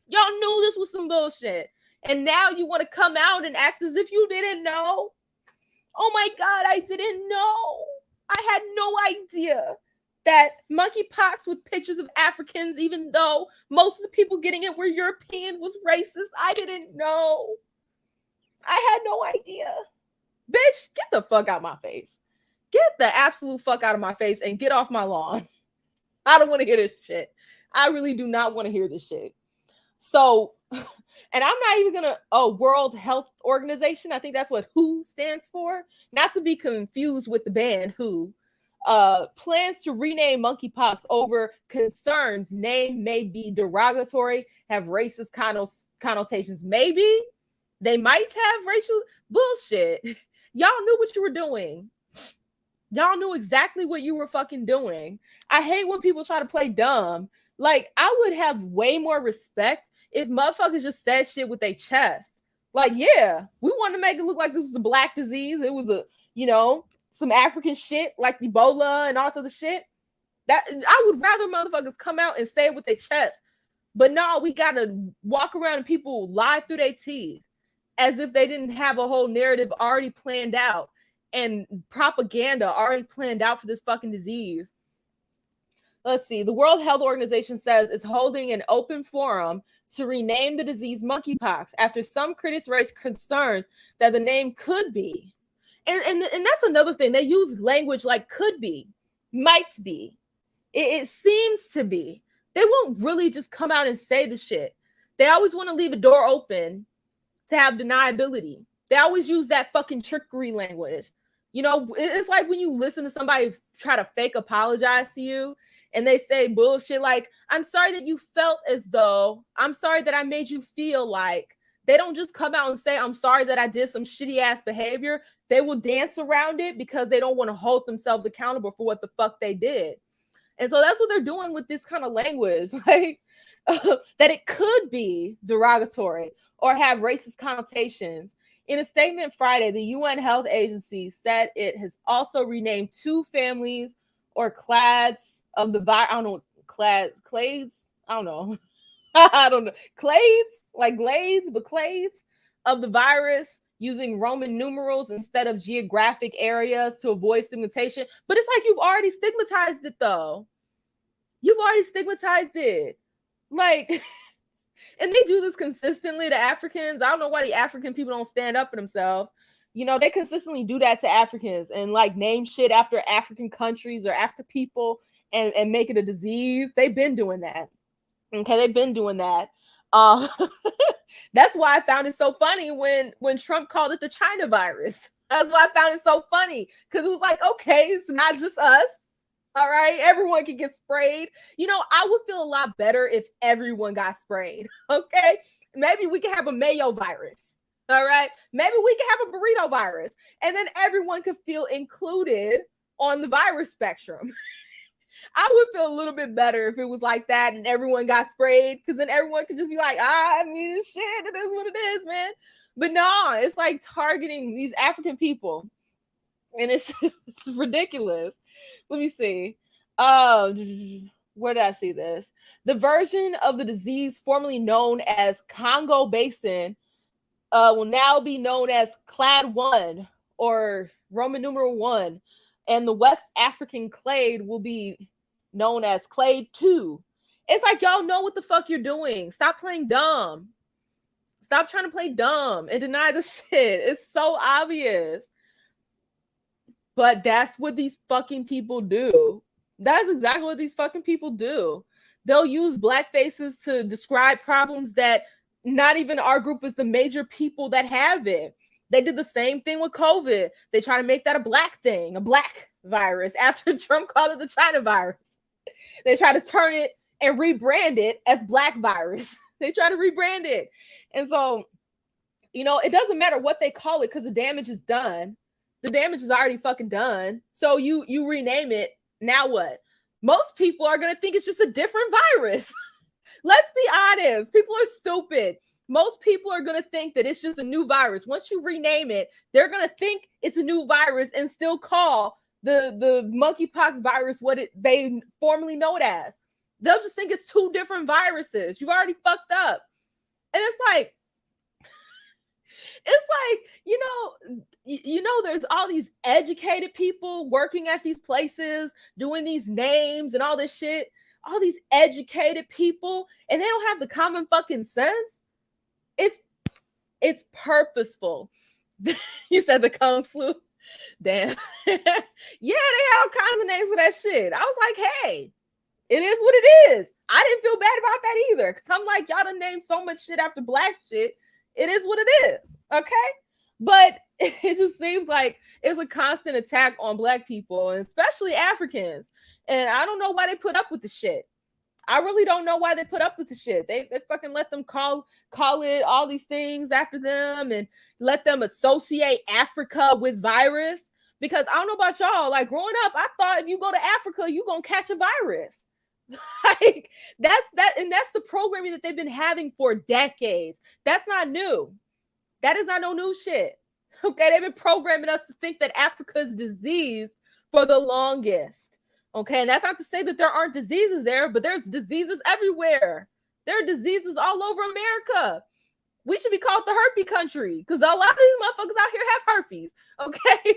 Y'all knew this was some bullshit. And now you want to come out and act as if you didn't know. Oh my God, I didn't know. I had no idea that monkeypox with pictures of Africans, even though most of the people getting it were European, was racist. I didn't know. I had no idea. Bitch, get the fuck out of my face. Get the absolute fuck out of my face and get off my lawn. I don't want to hear this shit. I really do not want to hear this shit. So, and I'm not even gonna, World Health Organization. I think that's what WHO stands for. Not to be confused with the band WHO. Plans to rename monkeypox over concerns name may be derogatory, have racist connotations. Maybe they might have racial bullshit. Y'all knew what you were doing. Y'all knew exactly what you were fucking doing. I hate when people try to play dumb. Like, I would have way more respect if motherfuckers just said shit with their chest. Like, yeah, we wanted to make it look like this was a black disease. It was some African shit like Ebola and all sorts of shit. That I would rather motherfuckers come out and say it with their chest. But no, we gotta walk around and people lie through their teeth as if they didn't have a whole narrative already planned out and propaganda already planned out for this fucking disease. Let's see. The World Health Organization says it's holding an open forum to rename the disease monkeypox after some critics raised concerns that the name could be. And that's another thing. They use language like could be, might be. It seems to be. They won't really just come out and say the shit. They always want to leave a door open to have deniability. They always use that fucking trickery language. It's like when you listen to somebody try to fake apologize to you and they say bullshit like, I'm sorry that you felt as though, I'm sorry that I made you feel like. They don't just come out and say, I'm sorry that I did some shitty ass behavior. They will dance around it because they don't want to hold themselves accountable for what the fuck they did. And so that's what they're doing with this kind of language, like that it could be derogatory or have racist connotations. In a statement Friday, the UN Health Agency said it has also renamed 2 families or clades of the virus. I don't know, clades? I don't know. I don't know. Clades, like glades, but clades of the virus using Roman numerals instead of geographic areas to avoid stigmatization. But it's like you've already stigmatized it, though. You've already stigmatized it. Like, and they do this consistently to Africans. I don't know why the African people don't stand up for themselves. You know, they consistently do that to Africans and like name shit after African countries or African people and make it a disease. They've been doing that. Okay, they've been doing that. Uh, that's why I found it so funny when Trump called it the China virus. That's why I found it so funny, because it was like, okay, it's not just us. All right, everyone can get sprayed. You know, I would feel a lot better if everyone got sprayed. Okay, maybe we can have a mayo virus. All right, maybe we can have a burrito virus, and then everyone could feel included on the virus spectrum. I would feel a little bit better if it was like that and everyone got sprayed, because then everyone could just be like, I mean, shit, it is what it is, man. But no, it's like targeting these African people, and it's just, it's ridiculous. Let me see. Where did I see this? The version of the disease formerly known as Congo Basin will now be known as Clade 1 or Roman numeral 1, and the West African clade will be known as clade 2. It's like, y'all know what the fuck you're doing. Stop playing dumb. Stop trying to play dumb and deny the shit. It's so obvious. But that's what these fucking people do. That's exactly what these fucking people do. They'll use black faces to describe problems that not even our group is the major people that have it. They did the same thing with COVID. They try to make that a black thing, a black virus, after Trump called it the China virus. They try to turn it and rebrand it as black virus. They try to rebrand it. And so, you know, it doesn't matter what they call it, because the damage is done. The damage is already fucking done. So you rename it. Now what? Most people are going to think it's just a different virus. Let's be honest. People are stupid. Most people are going to think that it's just a new virus. Once you rename it, they're going to think it's a new virus and still call the monkeypox virus what they formerly know it as. They'll just think it's two different viruses. You've already fucked up. And it's like, you know, there's all these educated people working at these places, doing these names and all this shit. All these educated people, and they don't have the common fucking sense. It's purposeful. You said the Kung Flu. Damn. Yeah, they had all kinds of names for that shit. I was like, hey, it is what it is. I didn't feel bad about that either, because I'm like, y'all done named so much shit after black shit. It is what it is. Okay. But it just seems like it's a constant attack on black people, and especially Africans. And I don't know why they put up with the shit. I really don't know why they put up with the shit. They fucking let them call it all these things after them and let them associate Africa with virus. Because I don't know about y'all, like growing up, I thought if you go to Africa, you're gonna catch a virus. Like that's the programming that they've been having for decades. That's not new. That is not no new shit. Okay, they've been programming us to think that Africa's diseased for the longest. Okay, and that's not to say that there aren't diseases there, but there's diseases everywhere. There are diseases all over America. We should be called the herpes country, because a lot of these motherfuckers out here have herpes. Okay,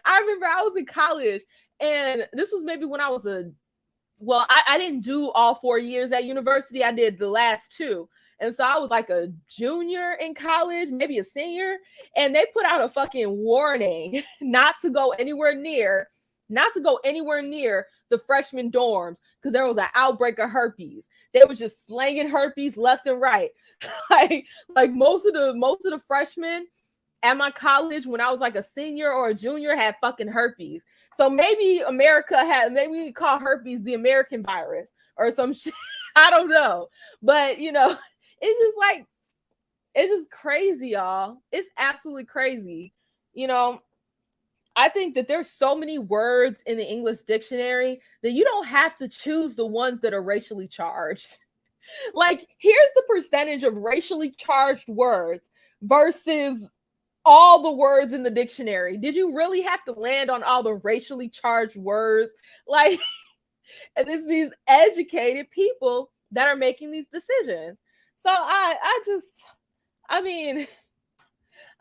I remember I was in college, and this was maybe when I was I didn't do all 4 years at university. I did the last 2. And so I was like a junior in college, maybe a senior, and they put out a fucking warning not to go anywhere near the freshman dorms, because there was an outbreak of herpes. They were just slanging herpes left and right. like most of the freshmen at my college when I was like a senior or a junior had fucking herpes. So maybe maybe we call herpes the American virus or some shit. I don't know. But you know, it's just crazy, y'all. It's absolutely crazy. You know, I think that there's so many words in the English dictionary that you don't have to choose the ones that are racially charged. Like, here's the percentage of racially charged words versus all the words in the dictionary. Did you really have to land on all the racially charged words? Like, and it's these educated people that are making these decisions. So I mean,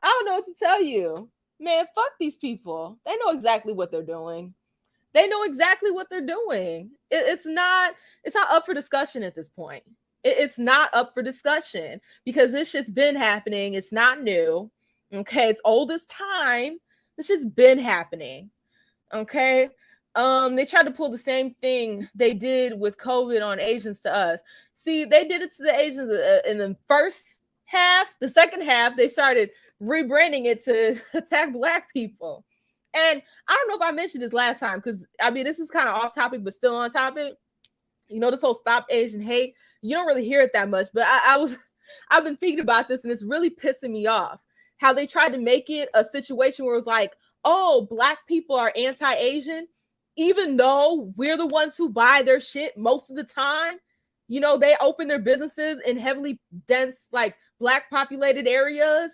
I don't know what to tell you. Man, fuck these people. They know exactly what they're doing. They know exactly what they're doing. It's not up for discussion at this point. It's not up for discussion because this shit's been happening. It's not new. Okay, it's old as time. This shit's been happening. Okay. They tried to pull the same thing they did with COVID on Asians to us. See, they did it to the Asians in the first half. The second half, they started rebranding it to attack Black people. And I don't know if I mentioned this last time because I mean this is kind of off topic, but still on topic. You know, this whole Stop Asian Hate. You don't really hear it that much, but I've been thinking about this and it's really pissing me off. How they tried to make it a situation where it was like, oh, Black people are anti-Asian, even though we're the ones who buy their shit most of the time. You know, they open their businesses in heavily dense, like Black populated areas.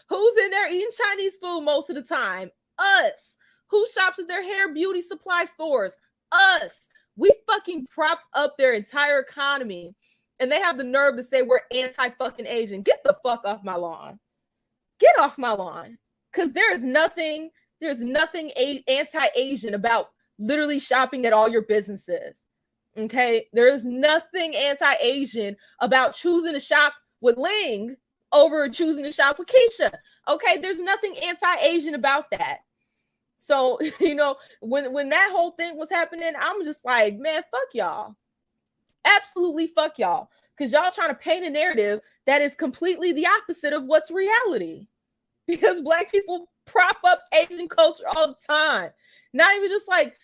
Who's in there eating Chinese food most of the time? Us. Who shops at their hair beauty supply stores? Us. We fucking prop up their entire economy. And they have the nerve to say we're anti-fucking Asian. Get the fuck off my lawn. Get off my lawn. Because there's nothing anti-Asian about literally shopping at all your businesses. Okay? There's nothing anti-Asian about choosing to shop with Ling over choosing to shop with Keisha. Okay? There's nothing anti-Asian about that. So, you know, when that whole thing was happening, I'm just like, man, fuck y'all. Absolutely fuck y'all. Because y'all trying to paint a narrative that is completely the opposite of what's reality. Because Black people prop up Asian culture all the time. Not even just like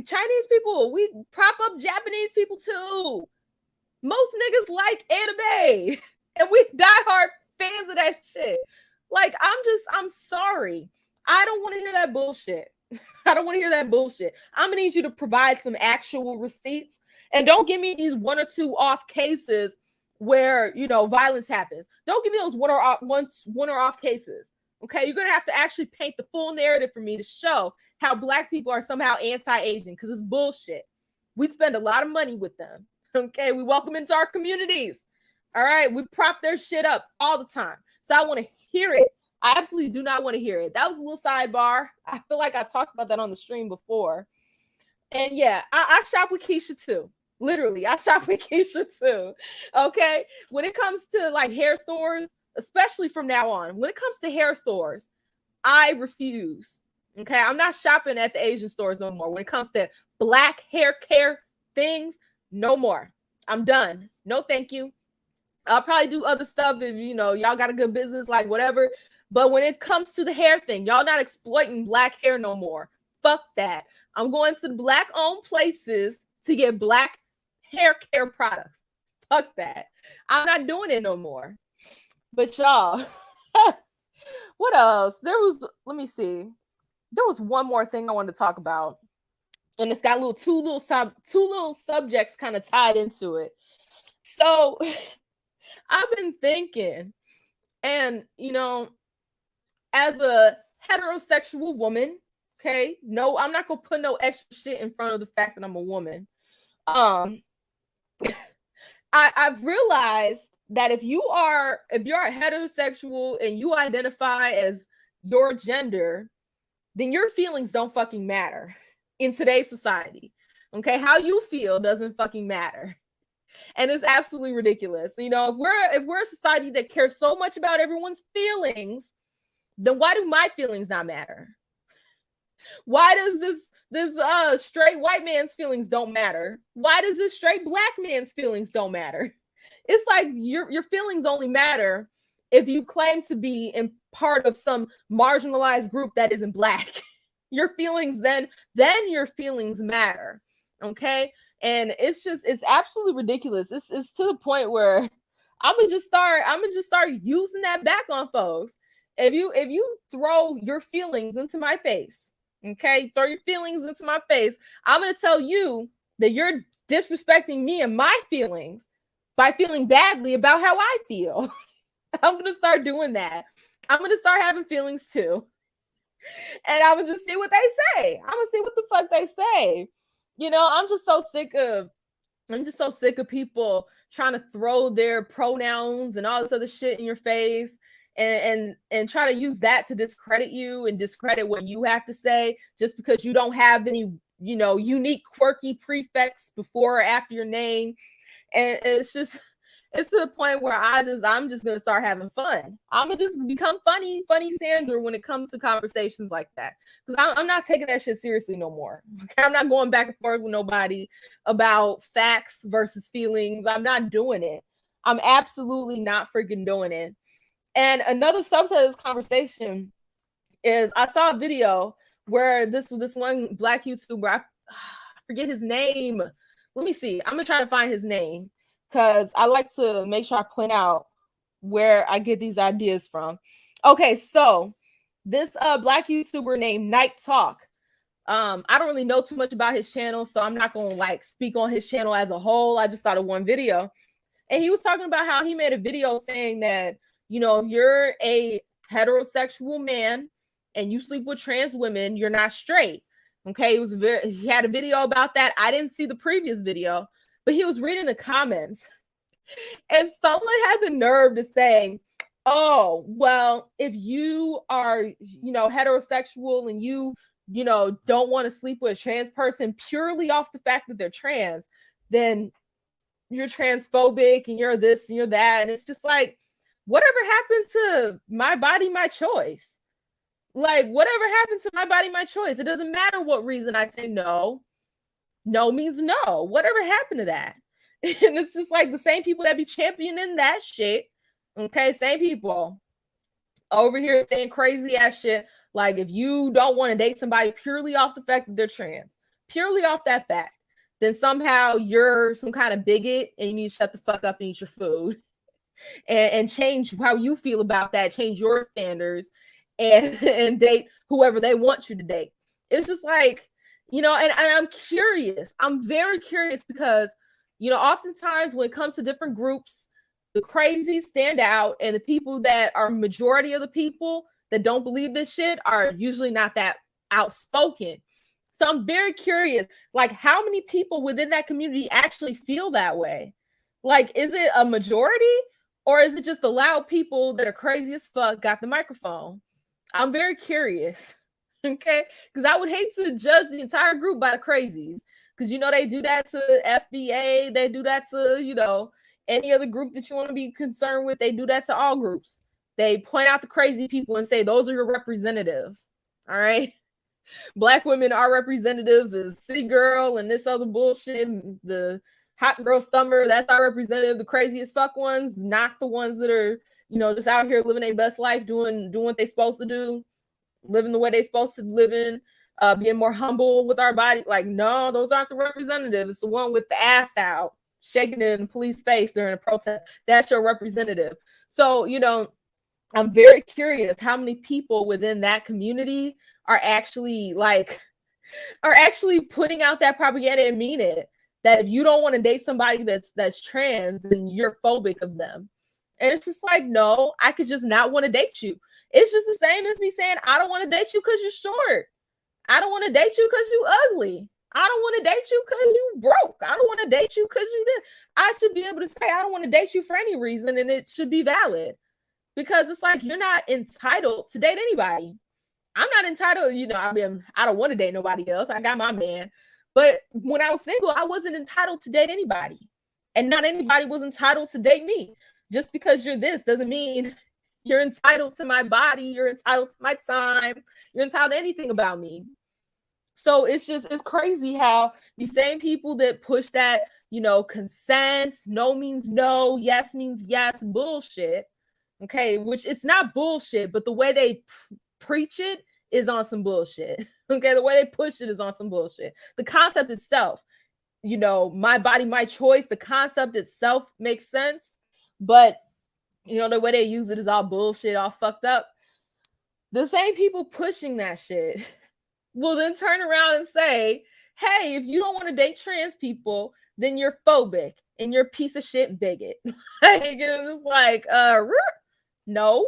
Chinese people. We prop up Japanese people too. Most niggas like anime. And we diehard fans of that shit. Like, I'm sorry. I don't want to hear that bullshit. I don't want to hear that bullshit. I'm going to need you to provide some actual receipts. And don't give me these one or two off cases where, you know, violence happens. Don't give me those one or off cases. Okay, you're going to have to actually paint the full narrative for me to show how Black people are somehow anti-Asian, because it's bullshit. We spend a lot of money with them. Okay, we welcome them into our communities. All right, we prop their shit up all the time. So I want to hear it. I absolutely do not want to hear it. That was a little sidebar. I feel like I talked about that on the stream before. And yeah, I shop with Keisha too. Literally, I shop with Keisha too. Okay. When it comes to like hair stores, especially from now on, when it comes to hair stores, I refuse. Okay. I'm not shopping at the Asian stores no more. When it comes to Black hair care things, no more. I'm done. No, thank you. I'll probably do other stuff if, you know, y'all got a good business, like whatever. But when it comes to the hair thing, y'all not exploiting Black hair no more. Fuck that. I'm going to the Black-owned places to get Black hair care products. Fuck that. I'm not doing it no more. But y'all, what else? Let me see. There was one more thing I wanted to talk about. And it's got two little subjects kind of tied into it. So I've been thinking, and, you know, as a heterosexual woman, okay, no, I'm not going to put no extra shit in front of the fact that I'm a woman. I've realized that if you're heterosexual and you identify as your gender, then your feelings don't fucking matter in today's society. Okay, how you feel doesn't fucking matter. And it's absolutely ridiculous. You know, if we're a society that cares so much about everyone's feelings, then why do my feelings not matter? Why does this straight white man's feelings don't matter? Why does this straight Black man's feelings don't matter? It's like your feelings only matter if you claim to be in part of some marginalized group that isn't Black. Your feelings then your feelings matter. Okay? And it's absolutely ridiculous. It's to the point where I'm gonna just start using that back on folks. If you throw your feelings into my face, okay, throw your feelings into my face, I'm gonna tell you that you're disrespecting me and my feelings by feeling badly about how I feel. I'm gonna start doing that. I'm gonna start having feelings too. And I'm gonna just see what they say. I'm gonna see what the fuck they say. You know, I'm just so sick of people trying to throw their pronouns and all this other shit in your face. and try to use that to discredit you and discredit what you have to say just because you don't have any, unique, quirky prefix before or after your name. And it's to the point where I'm just gonna start having fun. I'm gonna just become funny Sandra when it comes to conversations like that, because I'm not taking that shit seriously no more. I'm not going back and forth with nobody about facts versus feelings. I'm not doing it. I'm absolutely not freaking doing it. And another subset of this conversation is I saw a video where this one Black YouTuber, I forget his name. Let me see. I'm gonna try to find his name because I like to make sure I point out where I get these ideas from. Okay, so this Black YouTuber named Night Talk. I don't really know too much about his channel, so I'm not gonna like speak on his channel as a whole. I just saw the one video, and he was talking about how he made a video saying that, if you're a heterosexual man and you sleep with trans women, you're not straight. Okay, he had a video about that. I didn't see the previous video, but he was reading the comments, and someone had the nerve to say, "Oh, well, if you are, heterosexual and you don't want to sleep with a trans person purely off the fact that they're trans, then you're transphobic and you're this and you're that." And it's just like, whatever happened to my body, my choice? Like, whatever happened to my body, my choice? It doesn't matter what reason I say no. No means no. Whatever happened to that? And it's just like the same people that be championing that shit. Okay, same people over here saying crazy ass shit. Like, if you don't want to date somebody purely off the fact that they're trans, purely off that fact, then somehow you're some kind of bigot and you need to shut the fuck up and eat your food and change how you feel about that, change your standards and date whoever they want you to date. It's just like, and I'm curious. I'm very curious because, oftentimes when it comes to different groups, the crazies stand out, and the people that are majority of the people that don't believe this shit are usually not that outspoken. So I'm very curious, like, how many people within that community actually feel that way? Like, is it a majority, or is it just the loud people that are crazy as fuck got the microphone? I'm very curious, okay? Because I would hate to judge the entire group by the crazies, because, they do that to FBA, they do that to, any other group that you want to be concerned with, they do that to all groups. They point out the crazy people and say, those are your representatives, all right? Black women are representatives as City Girl and this other bullshit. The Hot Girl Summer, that's our representative. The craziest fuck ones, not the ones that are, just out here living their best life, doing what they're supposed to do, living the way they're supposed to live in, being more humble with our body. Like, no, those aren't the representatives. It's the one with the ass out, shaking it in the police face during a protest. That's your representative. So, I'm very curious how many people within that community are actually putting out that propaganda and mean it. That if you don't want to date somebody that's trans, then you're phobic of them. And it's just like, no, I could just not want to date you. It's just the same as me saying, I don't want to date you because you're short. I don't want to date you because you ugly. I don't want to date you because you broke. I don't want to date you because you did. I should be able to say, I don't want to date you for any reason, and it should be valid. Because it's like, you're not entitled to date anybody. I'm not entitled, I don't want to date nobody else. I got my man. But when I was single, I wasn't entitled to date anybody. And not anybody was entitled to date me. Just because you're this doesn't mean you're entitled to my body. You're entitled to my time. You're entitled to anything about me. So it's crazy how the same people that push that, consent, no means no, yes means yes, bullshit. Okay, which it's not bullshit, but the way they preach it is on some bullshit. Okay, the way they push it is on some bullshit. The concept itself, my body, my choice, the concept itself makes sense, but the way they use it is all bullshit, all fucked up. The same people pushing that shit will then turn around and say, hey, if you don't want to date trans people, then you're phobic and you're a piece of shit bigot. It's like, no.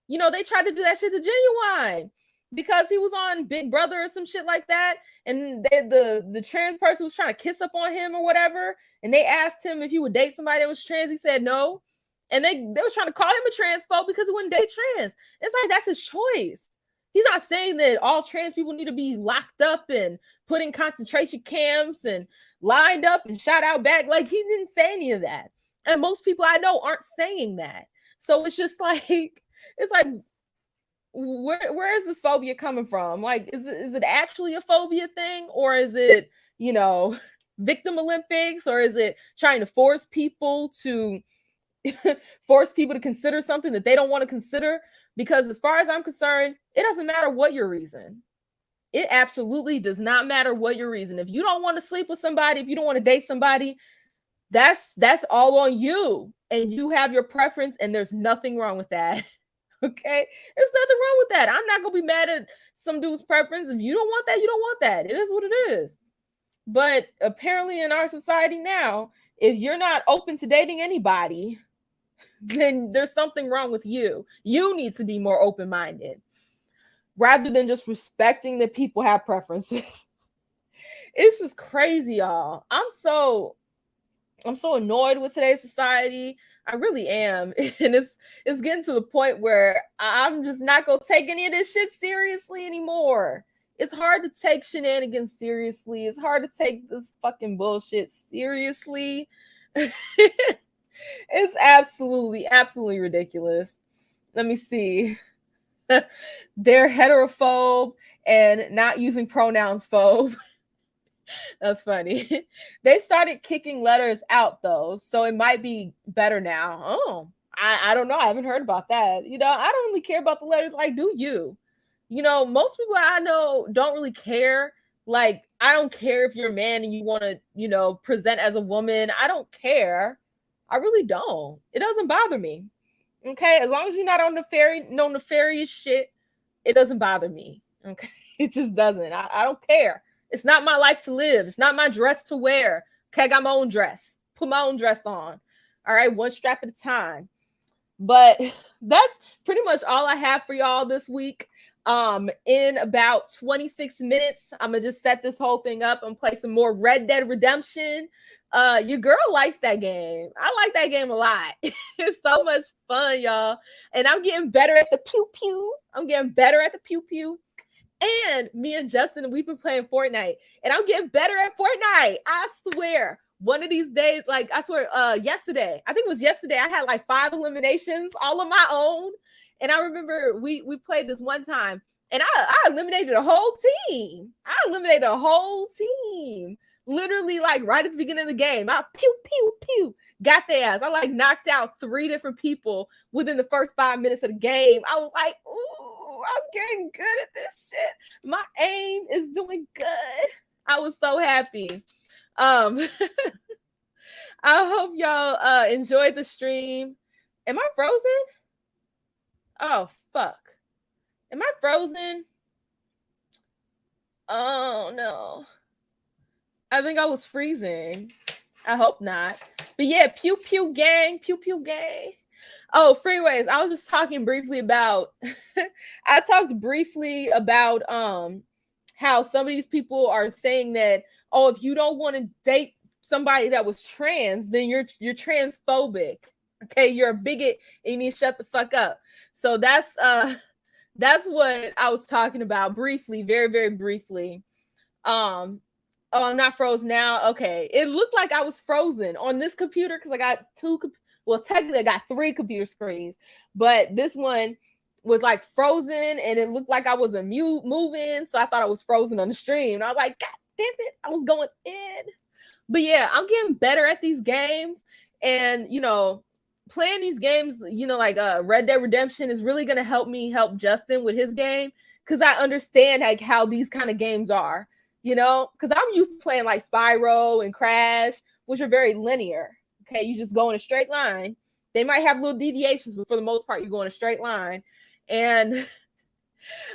They tried to do that shit to Genuine because he was on Big Brother or some shit like that, and the trans person was trying to kiss up on him or whatever, and they asked him if he would date somebody that was trans. He said no, And they were trying to call him a transphobe because he wouldn't date trans. It's like, that's his choice. He's not saying that all trans people need to be locked up and put in concentration camps and lined up and shot out back. Like, he didn't say any of that. And most people I know aren't saying that. So it's just like, it's like, where is this phobia coming from? Like, is it actually a phobia thing, or is it, victim Olympics, or is it trying to force people to consider something that they don't want to consider? Because as far as I'm concerned, it doesn't matter what your reason. It absolutely does not matter what your reason. If you don't want to sleep with somebody, if you don't want to date somebody, that's all on you, and you have your preference, and there's nothing wrong with that. Okay, there's nothing wrong with that. I'm not gonna be mad at some dude's preference. If you don't want that, you don't want that. It is what it is. But apparently in our society now, if you're not open to dating anybody, then there's something wrong with you. You need to be more open-minded rather than just respecting that people have preferences. It's just crazy, y'all. I'm so annoyed with today's society. I really am. And it's getting to the point where I'm just not going to take any of this shit seriously anymore. It's hard to take shenanigans seriously. It's hard to take this fucking bullshit seriously. It's absolutely ridiculous. Let me see. They're heterophobe and not using pronouns phobe. That's funny. They started kicking letters out though, so it might be better now. Oh, I don't know. I haven't heard about that. I don't really care about the letters. Like, do you? Most people I know don't really care. Like, I don't care if you're a man and you want to, present as a woman. I don't care. I really don't. It doesn't bother me. Okay, as long as you're not on no nefarious shit, it doesn't bother me. Okay, it just doesn't. I don't care. It's not my life to live. It's not my dress to wear. Okay, I got my own dress. Put my own dress on. All right, one strap at a time. But that's pretty much all I have for y'all this week. In about 26 minutes, I'm gonna just set this whole thing up and play some more Red Dead Redemption. Your girl likes that game. I like that game a lot. It's so much fun, y'all. And I'm getting better at the pew pew. And me and Justin, we've been playing Fortnite, and I'm getting better at Fortnite. I swear. One of these days, like, I swear, yesterday, I think it was yesterday, I had like 5 eliminations all of my own. And I remember we played this one time, and I eliminated a whole team. Literally, like, right at the beginning of the game. I pew, got their ass. I like knocked out 3 different people within the first 5 minutes of the game. I was like, ooh, I'm getting good at this shit. My aim is doing good. I was so happy. I hope y'all enjoyed the stream. Am I frozen? Oh, fuck. Am I frozen? Oh, no. I think I was freezing. I hope not. But yeah, pew pew gang. Oh, freeways. I was just talking briefly about I talked briefly about how some of these people are saying that, oh, if you don't want to date somebody that was trans, then you're transphobic. Okay, you're a bigot and you need to shut the fuck up. So that's what I was talking about briefly, very, very briefly. Oh, I'm not frozen now. Okay, it looked like I was frozen on this computer because I got technically I got 3 computer screens, but this one was like frozen and it looked like I was moving, so I thought I was frozen on the stream. And I was like, God damn it, I was going in. But yeah, I'm getting better at these games, and playing these games, like Red Dead Redemption is really gonna help me help Justin with his game, because I understand like how these kind of games are, because I'm used to playing like Spyro and Crash, which are very linear. Okay, you just go in a straight line. They might have little deviations, but for the most part, you go in a straight line. And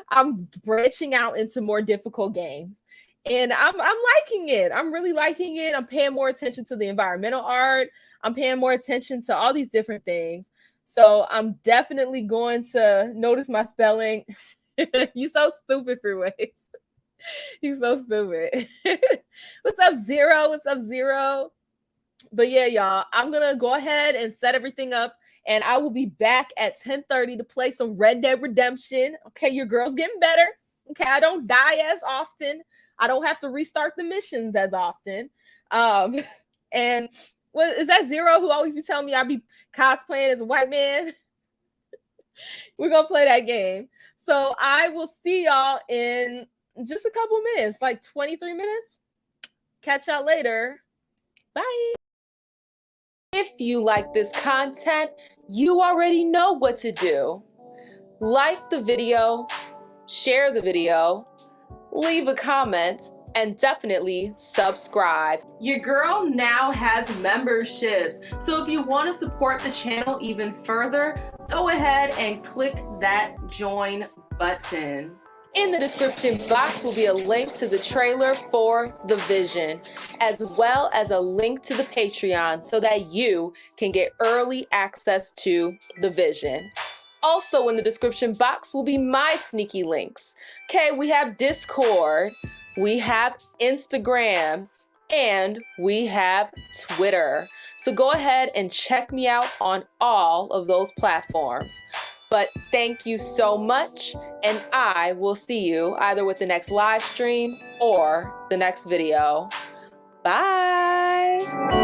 I'm branching out into more difficult games, and I'm liking it. I'm really liking it. I'm paying more attention to the environmental art. I'm paying more attention to all these different things. So I'm definitely going to notice my spelling. You so stupid, Freeways. You so stupid. What's up, Zero? But yeah, y'all, I'm gonna go ahead and set everything up And I will be back at 10:30 to play some Red Dead Redemption. Okay, your girl's getting better. Okay, I don't die as often. I don't have to restart the missions as often. And what is that Zero who always be telling me I be cosplaying as a white man? We're gonna play that game. So I will see y'all in just a couple minutes, like 23 minutes. Catch y'all later. Bye. If you like this content, you already know what to do. Like the video, share the video, leave a comment, and definitely subscribe. Your girl now has memberships, so if you want to support the channel even further, go ahead and click that join button. In the description box will be a link to the trailer for The Vision, as well as a link to the Patreon so that you can get early access to The Vision. Also in the description box will be my sneaky links. Okay, we have Discord, we have Instagram, and we have Twitter. So go ahead and check me out on all of those platforms. But thank you so much, and I will see you either with the next live stream or the next video. Bye!